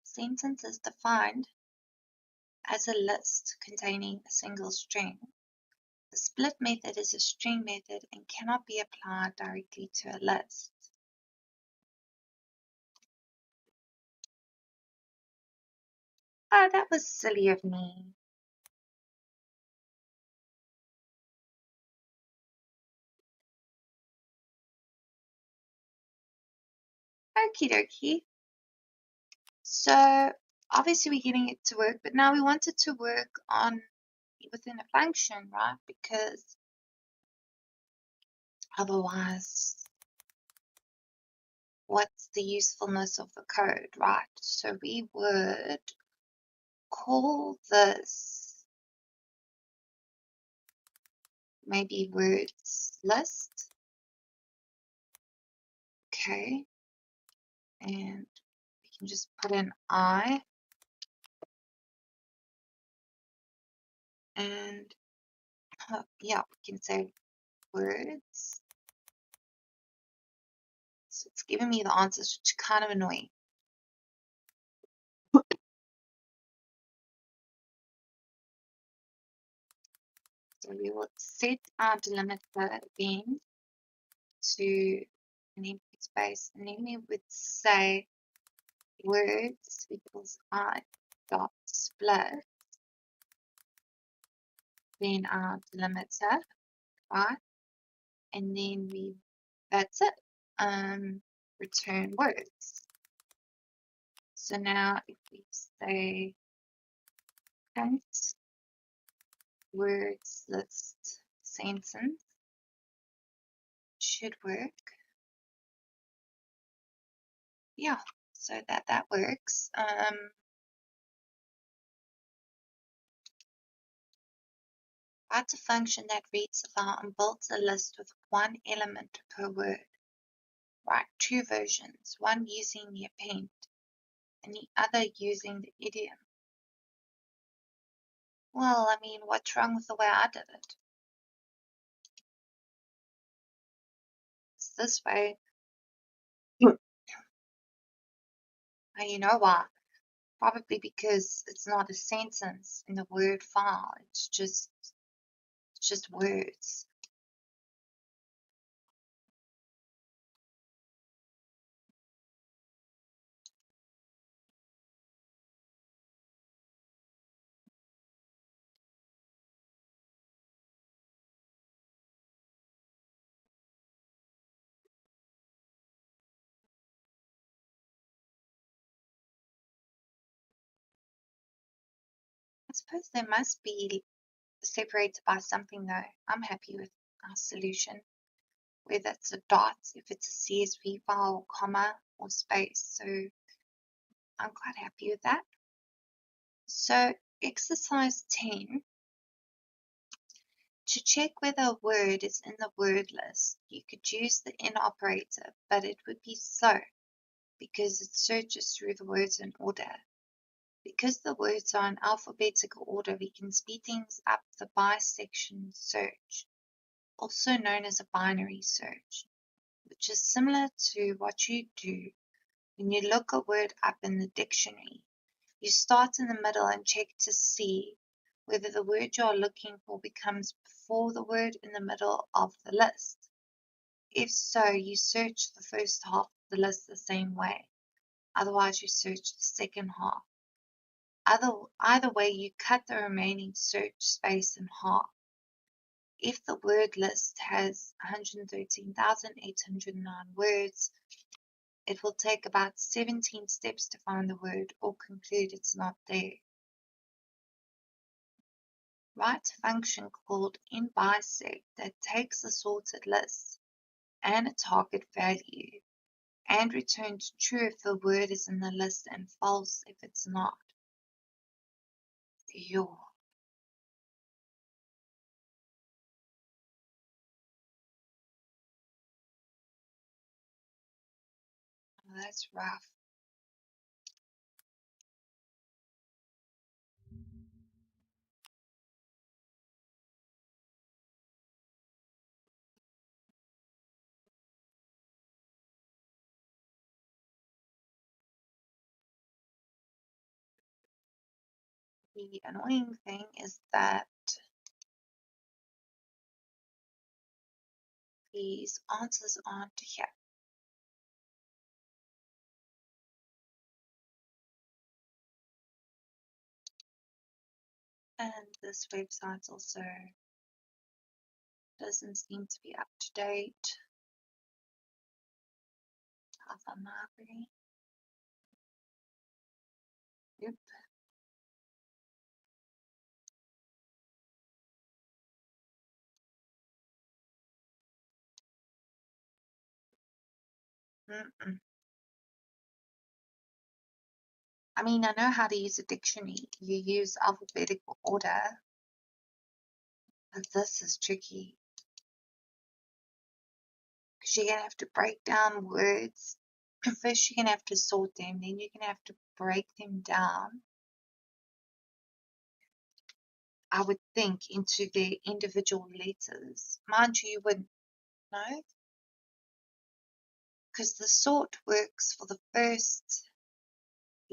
Sentence is defined as a list containing a single string. The split method is a string method and cannot be applied directly to a list. Oh, that was silly of me. Okie dokie. So obviously we're getting it to work, but now we want it to work on within a function, right? Because otherwise, what's the usefulness of the code, right? So we would call this maybe words list. Okay. And we can just put in I. And yeah, we can say words. So it's giving me the answers, which is kind of annoying. So we will set our delimiter again to an empty space, and then we would say words equals I dot split, then our delimiter, right? And then that's it. Return words. So now if we say print words list sentence, should work. Yeah, so that works. Write a function that reads the file and builds a list with one element per word. Write two versions, one using the append and the other using the idiom. Well, I mean, what's wrong with the way I did it? It's this way. And you know why? Probably because it's not a sentence in the Word file. It's just words. I suppose they must be separated by something though. I'm happy with our solution, whether it's a dot, if it's a CSV file, comma, or space. So I'm quite happy with that. So exercise 10 To check whether a word is in the word list, you could use the in operator, but it would be slow because it searches through the words in order. Because the words are in alphabetical order, we can speed things up the bisection search, also known as a binary search, which is similar to what you do when you look a word up in the dictionary. You start in the middle and check to see whether the word you are looking for becomes before the word in the middle of the list. If so, you search the first half of the list the same way. Otherwise, you search the second half. Either way, you cut the remaining search space in half. If the word list has 113,809 words, it will take about 17 steps to find the word or conclude it's not there. Write a function called inBisect that takes a sorted list and a target value and returns true if the word is in the list and false if it's not. Yo. That's rough. The annoying thing is that these answers aren't here. And this website also doesn't seem to be up to date. Python library. Yep. I mean, I know how to use a dictionary. You use alphabetical order, but this is tricky because you're gonna have to break down words. First, you're gonna have to sort them, then you're gonna have to break them down, I would think, into their individual letters. Mind you wouldn't know, because the sort works for the first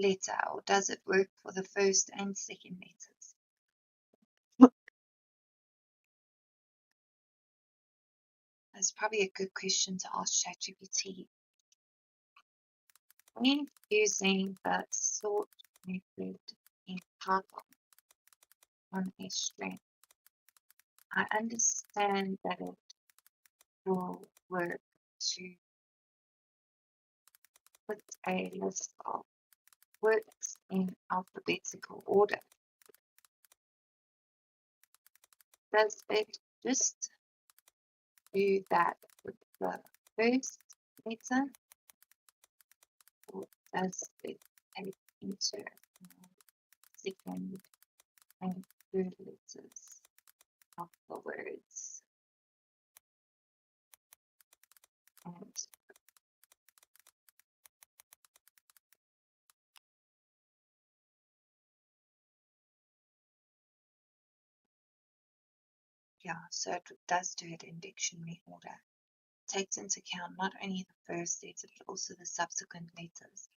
letter, or does it work for the first and second letters? That's probably a good question to ask ChatGPT. When using the sort method in Python on a string, I understand that it will work to put a list of words in alphabetical order. Does it just do that with the first letter, or does it take into second and third letters of the words? And yeah, so it does do it in dictionary order. Takes into account not only the first letter but also the subsequent letters.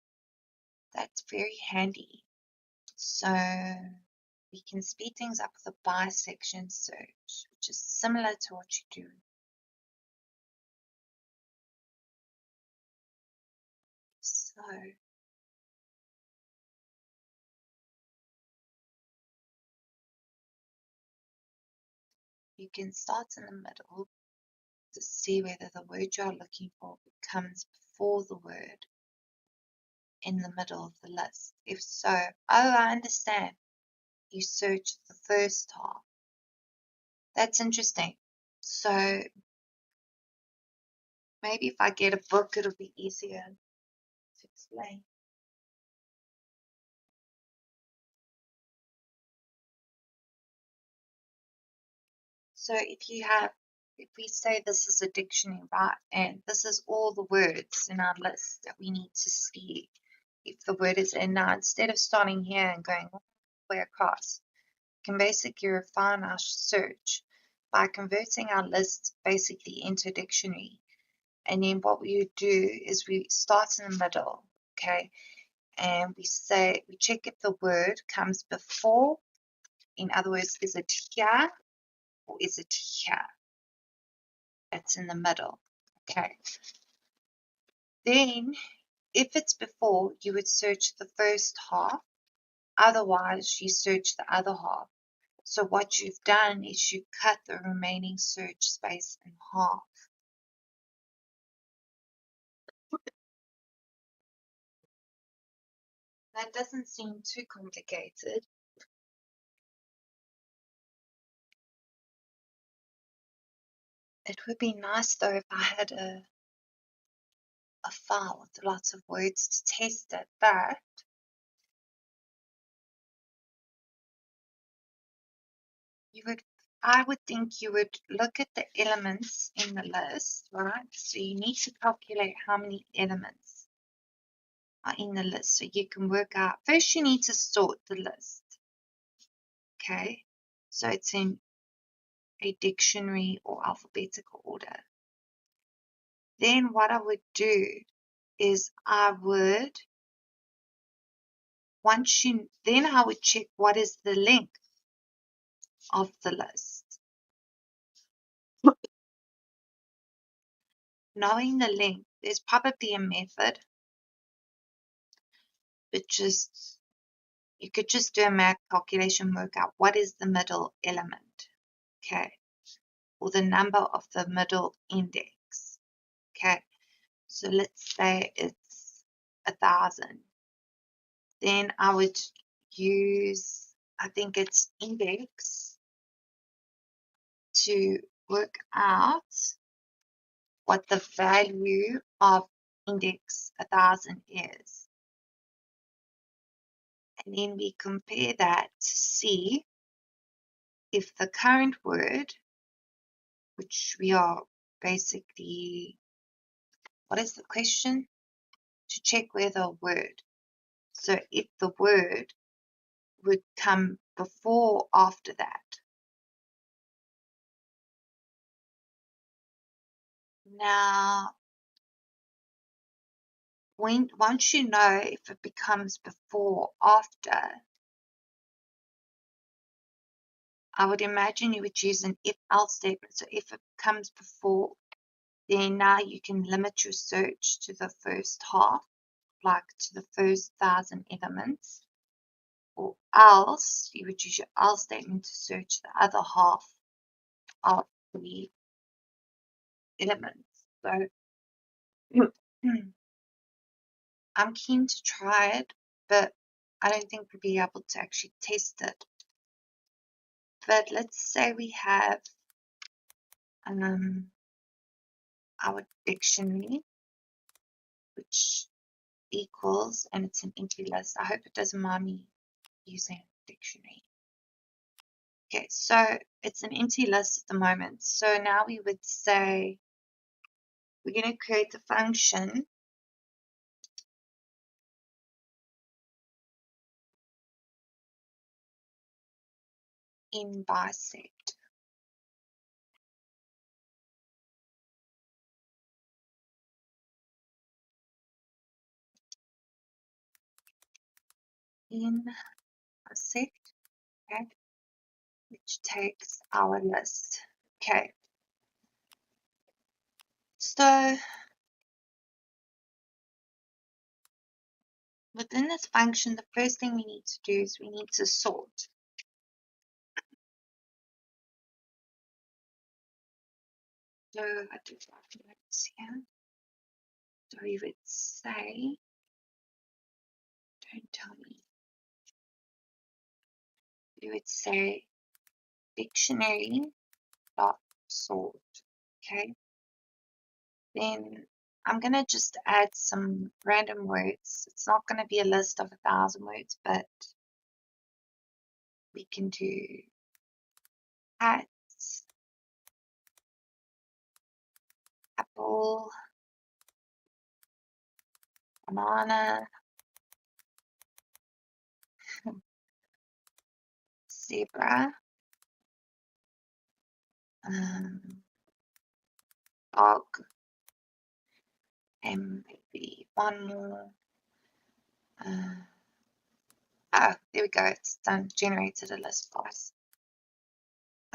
That's very handy. So we can speed things up with a bisection search, which is similar to what you do. So you can start in the middle to see whether the word you're looking for comes before the word in the middle of the list. If so, oh, I understand. You search the first half. That's interesting. So maybe if I get a book, it'll be easier to explain. So if we say this is a dictionary, right, and this is all the words in our list that we need to see if the word is in. Now, instead of starting here and going all the way across, we can basically refine our search by converting our list basically into a dictionary. And then what we would do is we start in the middle, okay, and we check if the word comes before. In other words, is it here or is it here? That's in the middle. Okay. Then, if it's before, you would search the first half. Otherwise, you search the other half. So what you've done is you cut the remaining search space in half. That doesn't seem too complicated. It would be nice though if I had a file with lots of words to test it, but I would think you would look at the elements in the list, right? So you need to calculate how many elements are in the list so you can work out. First, you need to sort the list. Okay, so it's in a dictionary or alphabetical order. Then what I would do is I would check what is the length of the list. Knowing the length, there's probably a method, but you could just do a math calculation, work out what is the middle element, okay, or the number of the middle index, okay. So let's say it's 1,000. Then I would use, I think it's index, to work out what the value of index 1,000 is. And then we compare that to see if the current word, which we are basically, what is the question? To check whether a word. So if the word would come before or after that. Now, once you know if it becomes before or after, I would imagine you would use an if-else statement. So if it comes before, then now you can limit your search to the first half, like to the first 1,000 elements, or else you would use your else statement to search the other half of the elements. So I'm keen to try it, but I don't think we'll be able to actually test it. But let's say we have our dictionary, which equals, and it's an empty list. I hope it doesn't mind me using a dictionary. Okay, so it's an empty list at the moment. So now we would say we're going to create the function in bisect. In bisect, okay, which takes our list. Okay, so within this function, the first thing we need to do is we need to sort. So I do have notes here. So we would say, don't tell me. We would say dictionary dot sort. Okay. Then I'm going to just add some random words. It's not going to be a list of 1,000 words, but we can do hats, apple, banana, zebra, dog, and maybe one more. Oh, there we go. It's done. Generated a list for us.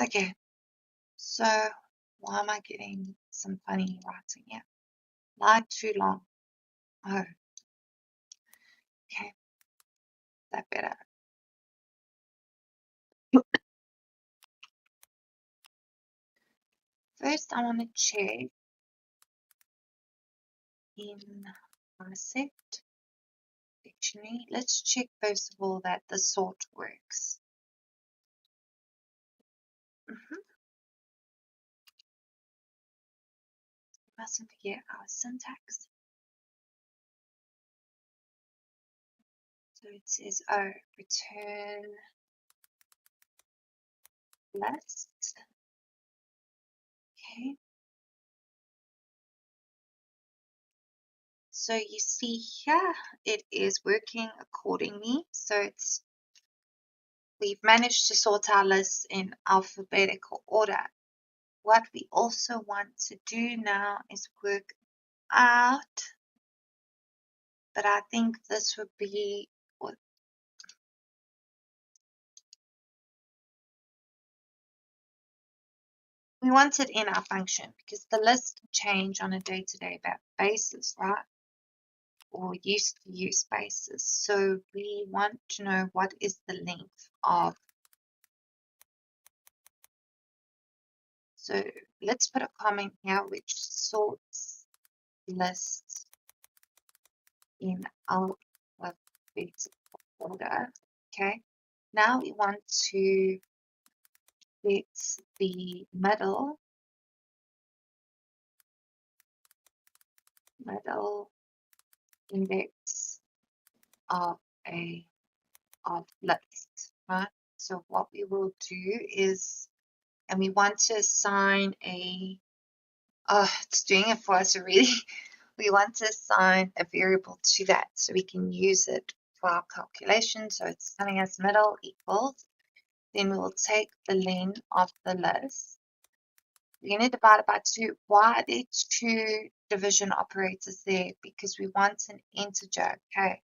Okay. So why am I getting some funny writing here? Line too long. Oh. Okay. Is that better? First, I want to check in my set dictionary. Let's check first of all that the sort works. Mustn't forget our syntax. So it says, oh, return list. Okay. So you see here, it is working accordingly. So we've managed to sort our lists in alphabetical order. What we also want to do now is work out, but I think this would be, we want it in our function because the list can change on a day-to-day basis, right? Or use-to-use basis. So we want to know what is the length of. So let's put a comment here which sorts lists in alphabetical order. Okay. Now we want to get the middle index of list, right? So what we will do is, and we want to assign it's doing it for us already. We want to assign a variable to that so we can use it for our calculation. So it's telling us middle equals, then we will take the len of the list. We're going to divide it by 2. Why are there 2 division operators there? Because we want an integer, okay?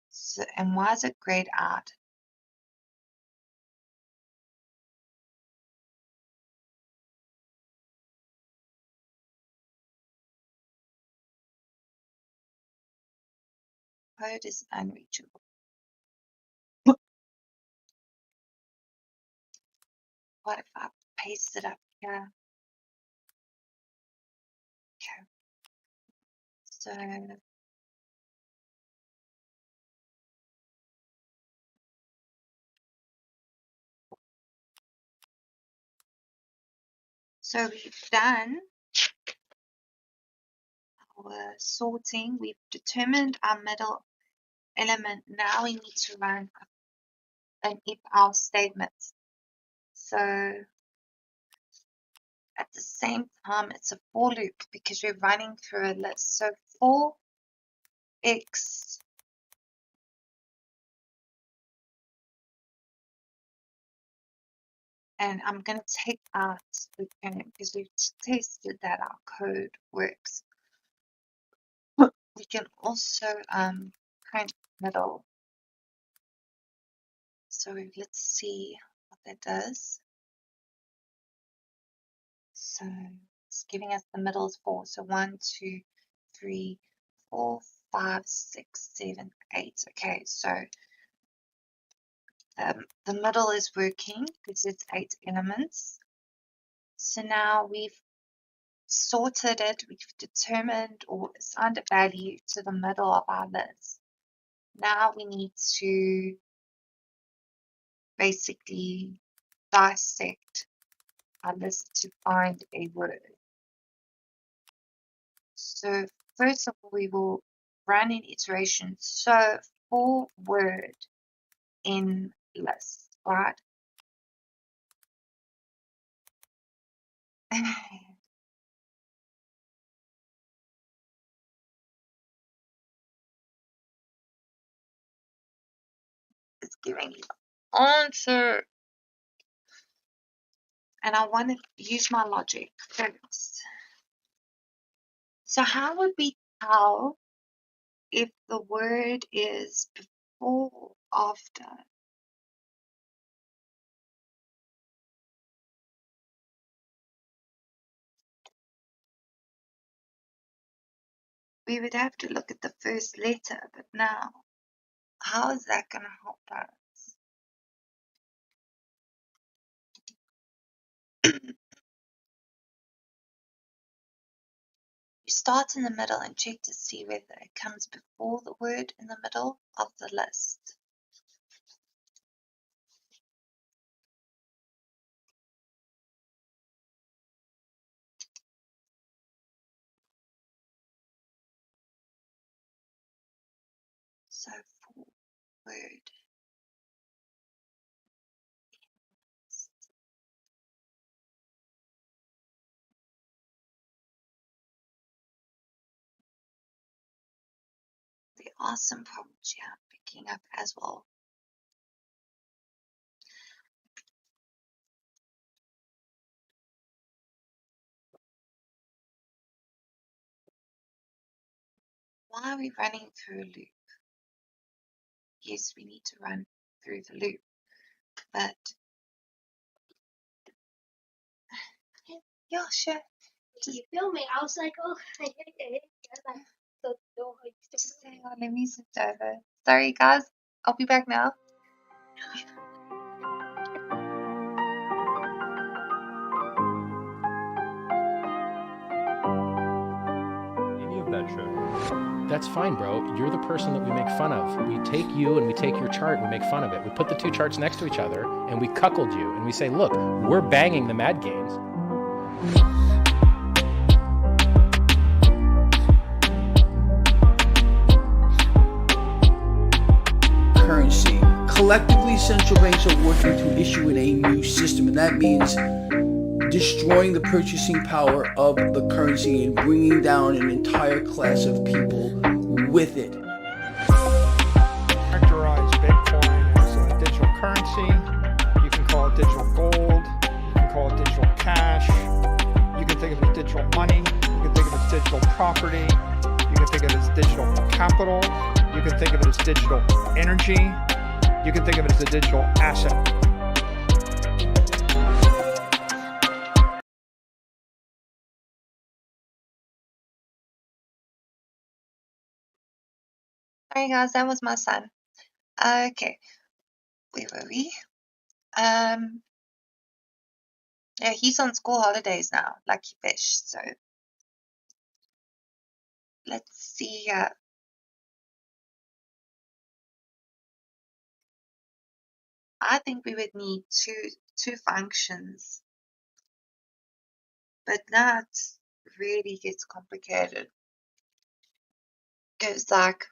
So, and why is it grayed out? Code is unreachable. What if I paste it up here? Okay. So we've done our sorting. We've determined our middle element. Now we need to run an if-else statement. So at the same time, it's a for loop because we're running through a list. So for x and I'm going to take out the parent because we've tested that our code works. We can also print middle. So let's see what that does. So it's giving us the middle is 4. So 1, 2, 3, 4, 5, 6, 7, 8. Okay, so the middle is working because it's 8 elements. So now we've sorted it, we've determined or assigned a value to the middle of our list. Now we need to basically dissect our list to find a word. So first of all, we will run in iteration. So for word in list, right? It's giving me the answer. And I want to use my logic first. So how would we tell if the word is before or after? We would have to look at the first letter, but now, how is that going to help us? You start in the middle and check to see whether it comes before the word in the middle of the list. So for word, there are some problems here I'm picking up as well. Why are we running through a loop? Yes, we need to run through the loop, but yeah, sure. You feel me? I was like, oh, Just hang on, let me switch over. Sorry, guys. I'll be back now. Any of that show. That's fine, bro. You're the person that we make fun of. We take you and we take your chart and we make fun of it. We put the two charts next to each other and we cuckold you and we say, look, we're banging the mad games. Currency. Collectively, central banks are working to issue in a new system, and that means destroying the purchasing power of the currency and bringing down an entire class of people with it. Characterize Bitcoin as a digital currency. You can call it digital gold. You can call it digital cash. You can think of it as digital money. You can think of it as digital property. You can think of it as digital capital. You can think of it as digital energy. You can think of it as a digital asset. Sorry, guys, that was my son. Okay, where were we? Yeah, he's on school holidays now, lucky fish. So let's see. I think we would need two functions, but now it really gets complicated. Because like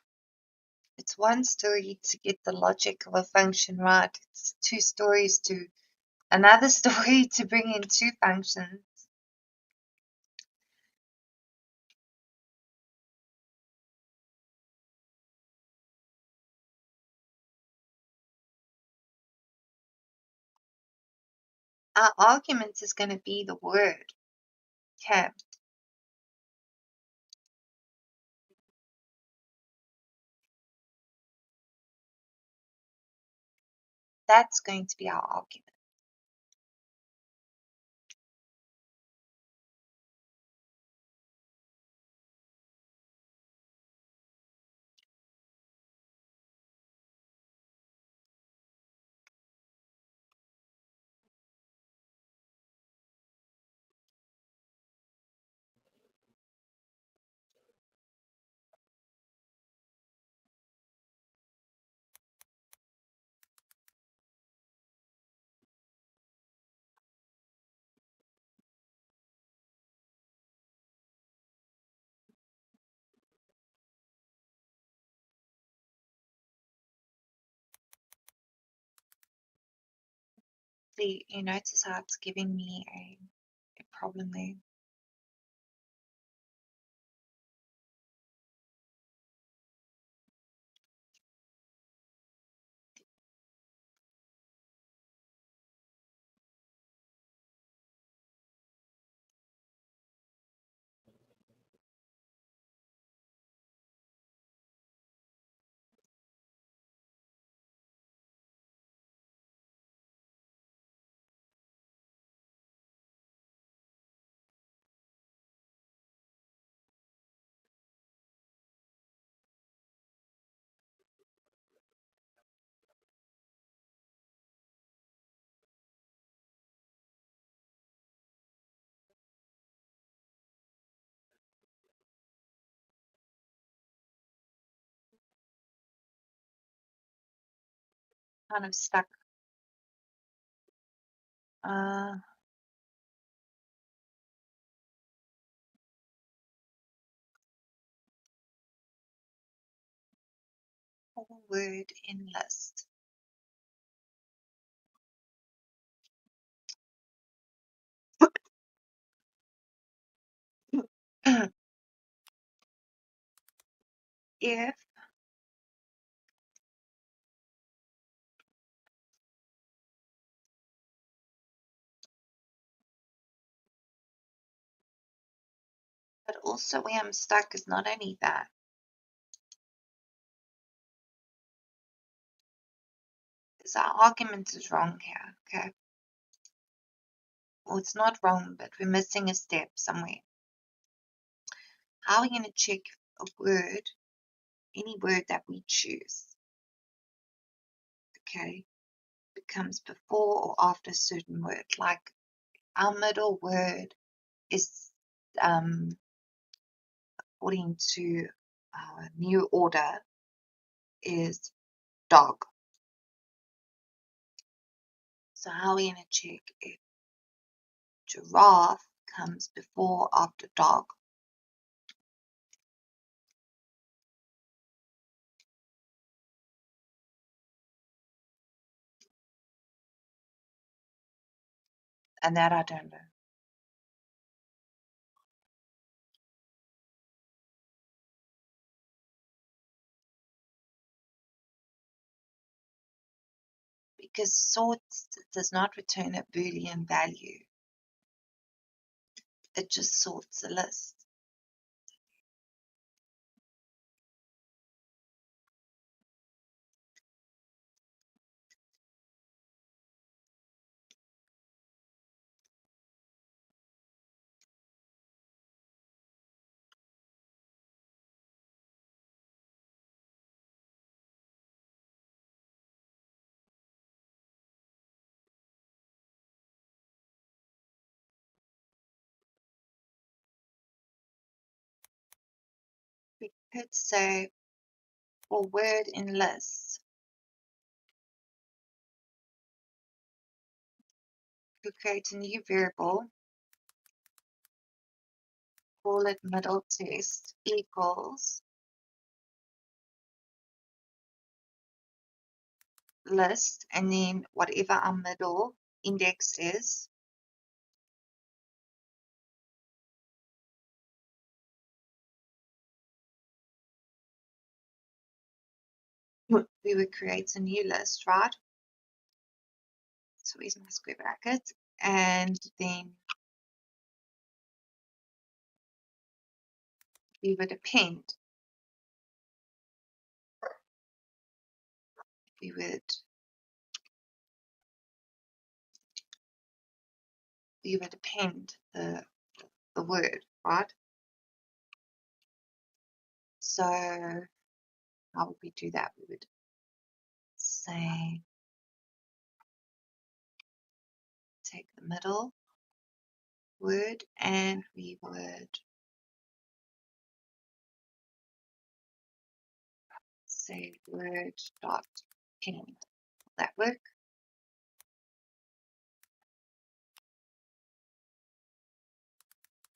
it's one story to get the logic of a function right. It's two stories to another story to bring in two functions. Our argument is going to be the word. Okay. That's going to be our argument. See, you notice how it's giving me a problem there. kind of stuck. Whole word in list. If but also where I'm stuck is not only that. Is our argument is wrong here, okay? Well, it's not wrong, but we're missing a step somewhere. How are we going to check a word, any word that we choose, okay, becomes before or after a certain word? Like our middle word is, according to our new order, is dog. So how are we going to check if giraffe comes before or after dog? And that I don't know. Because sorts does not return a Boolean value. It just sorts a list. We could say for word in list, we create a new variable, call it middle test equals list, and then whatever our middle index is, we would create a new list, right? So where's my square bracket? And then we would append. We would append the word, right? So how would we do that? We would say take the middle word and we would say word dot append. Will that work?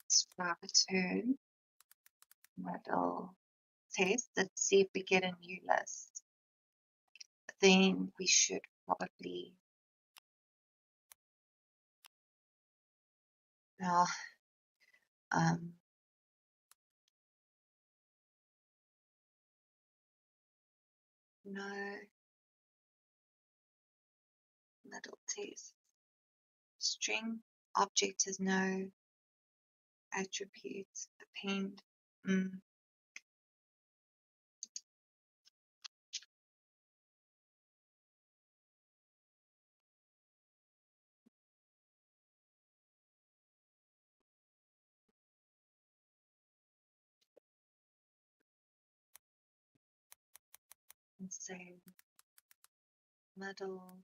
Describe return middle test. Let's see if we get a new list. Then we should probably now no middle test string object has no attributes append. And say middle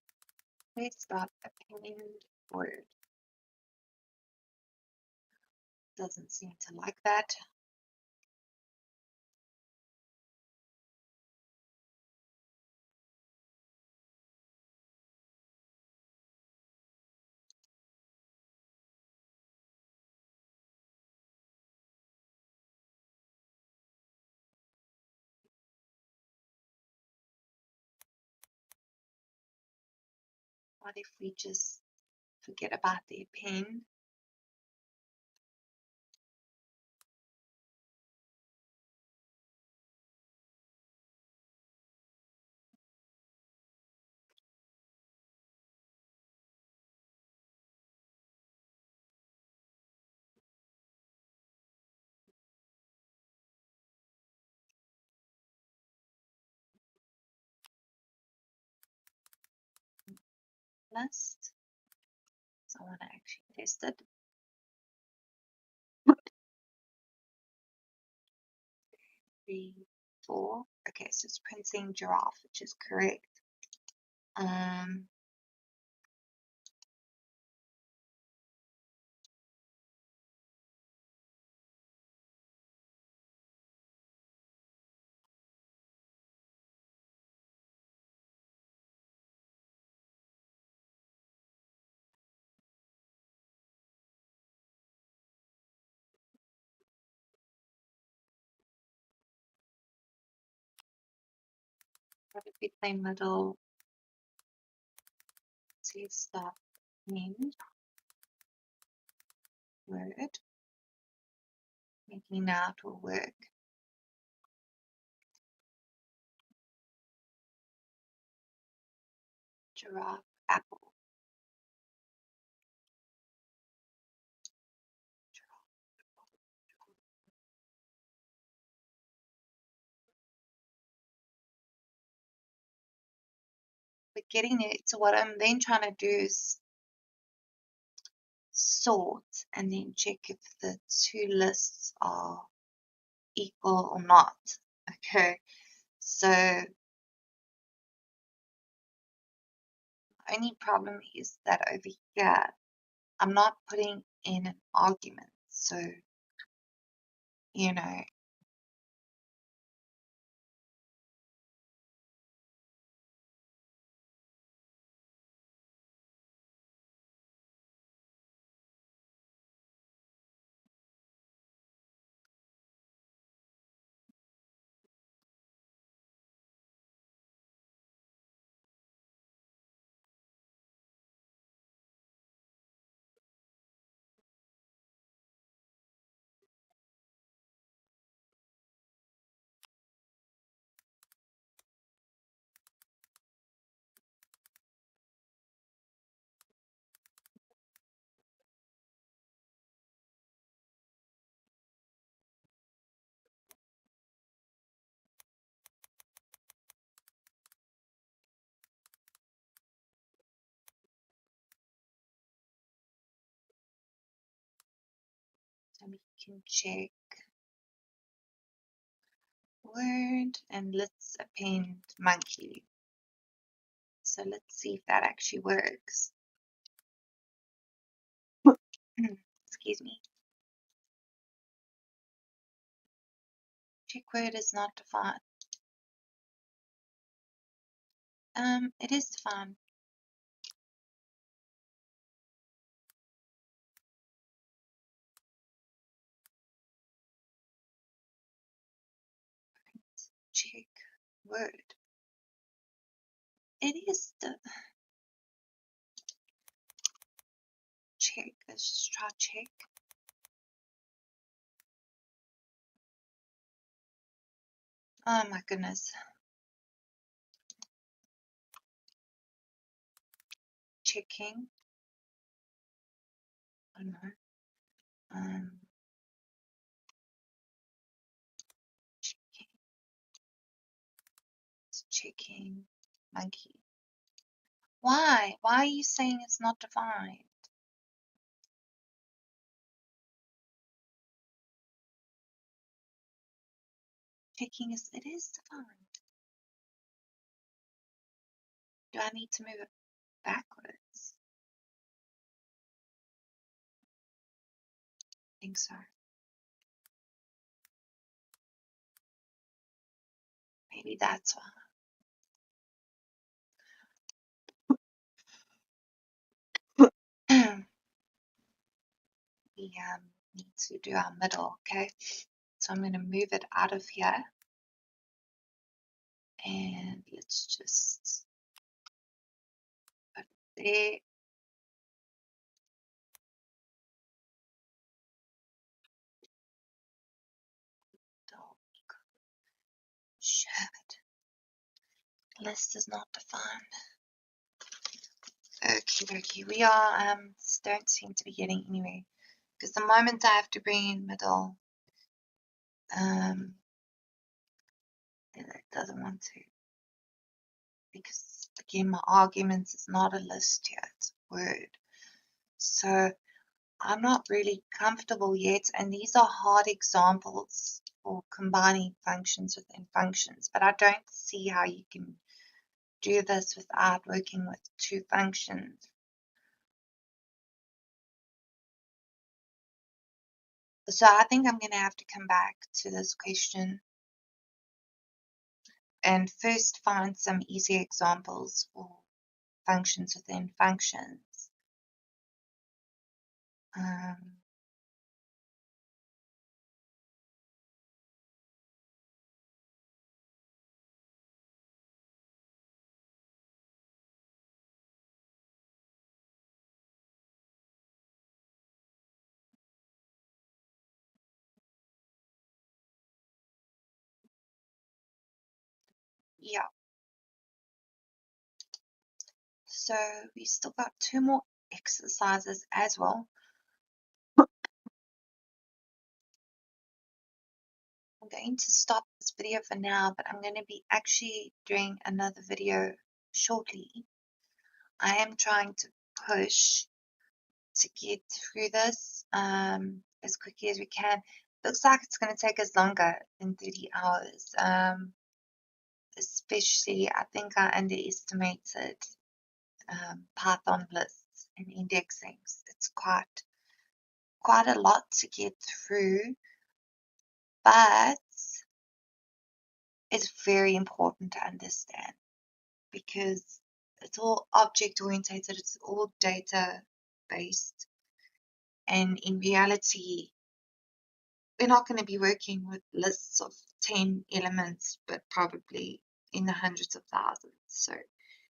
test dot append word. Doesn't seem to like that. What if we just forget about the pen? List. So I want to actually test it. 3, 4. Okay, so it's printing giraffe, which is correct. What if we play middle? See, stop, end, word. Maybe now it will work. Giraffe, apple. But getting it, so what I'm then trying to do is sort and then check if the two lists are equal or not. Okay, so the only problem is that over here I'm not putting in an argument, so you know, so we can check word and let's append monkey. So let's see if that actually works. Excuse me. Check word is not defined. It is defined. Check word. It is the check. Let's just try check. Oh my goodness. Checking. Oh no. Checking. It's checking. Monkey. Why? Why are you saying it's not defined? Checking is, it is defined. Do I need to move it backwards? I think so. Maybe that's why. We need to do our middle, okay? So I'm going to move it out of here. And let's just put there. Shit. List is not defined. Okay, we are don't seem to be getting anywhere. Because the moment I have to bring in middle, it doesn't want to. Because again, my arguments is not a list yet, it's a word. So I'm not really comfortable yet, and these are hard examples for combining functions within functions, but I don't see how you can do this without working with two functions. So I think I'm going to have to come back to this question and first find some easy examples for functions within functions. Yeah. So we still got two more exercises as well. I'm going to stop this video for now, but I'm going to be actually doing another video shortly. I am trying to push to get through this as quickly as we can. Looks like it's going to take us longer than 30 hours. Especially, I think I underestimated Python lists and indexing. It's quite a lot to get through, but it's very important to understand because it's all object oriented, it's all data based, and in reality, we're not going to be working with lists of 10 elements, but probably in the hundreds of thousands. So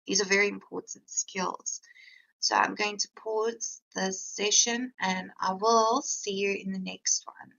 these are very important skills. So I'm going to pause this session and I will see you in the next one.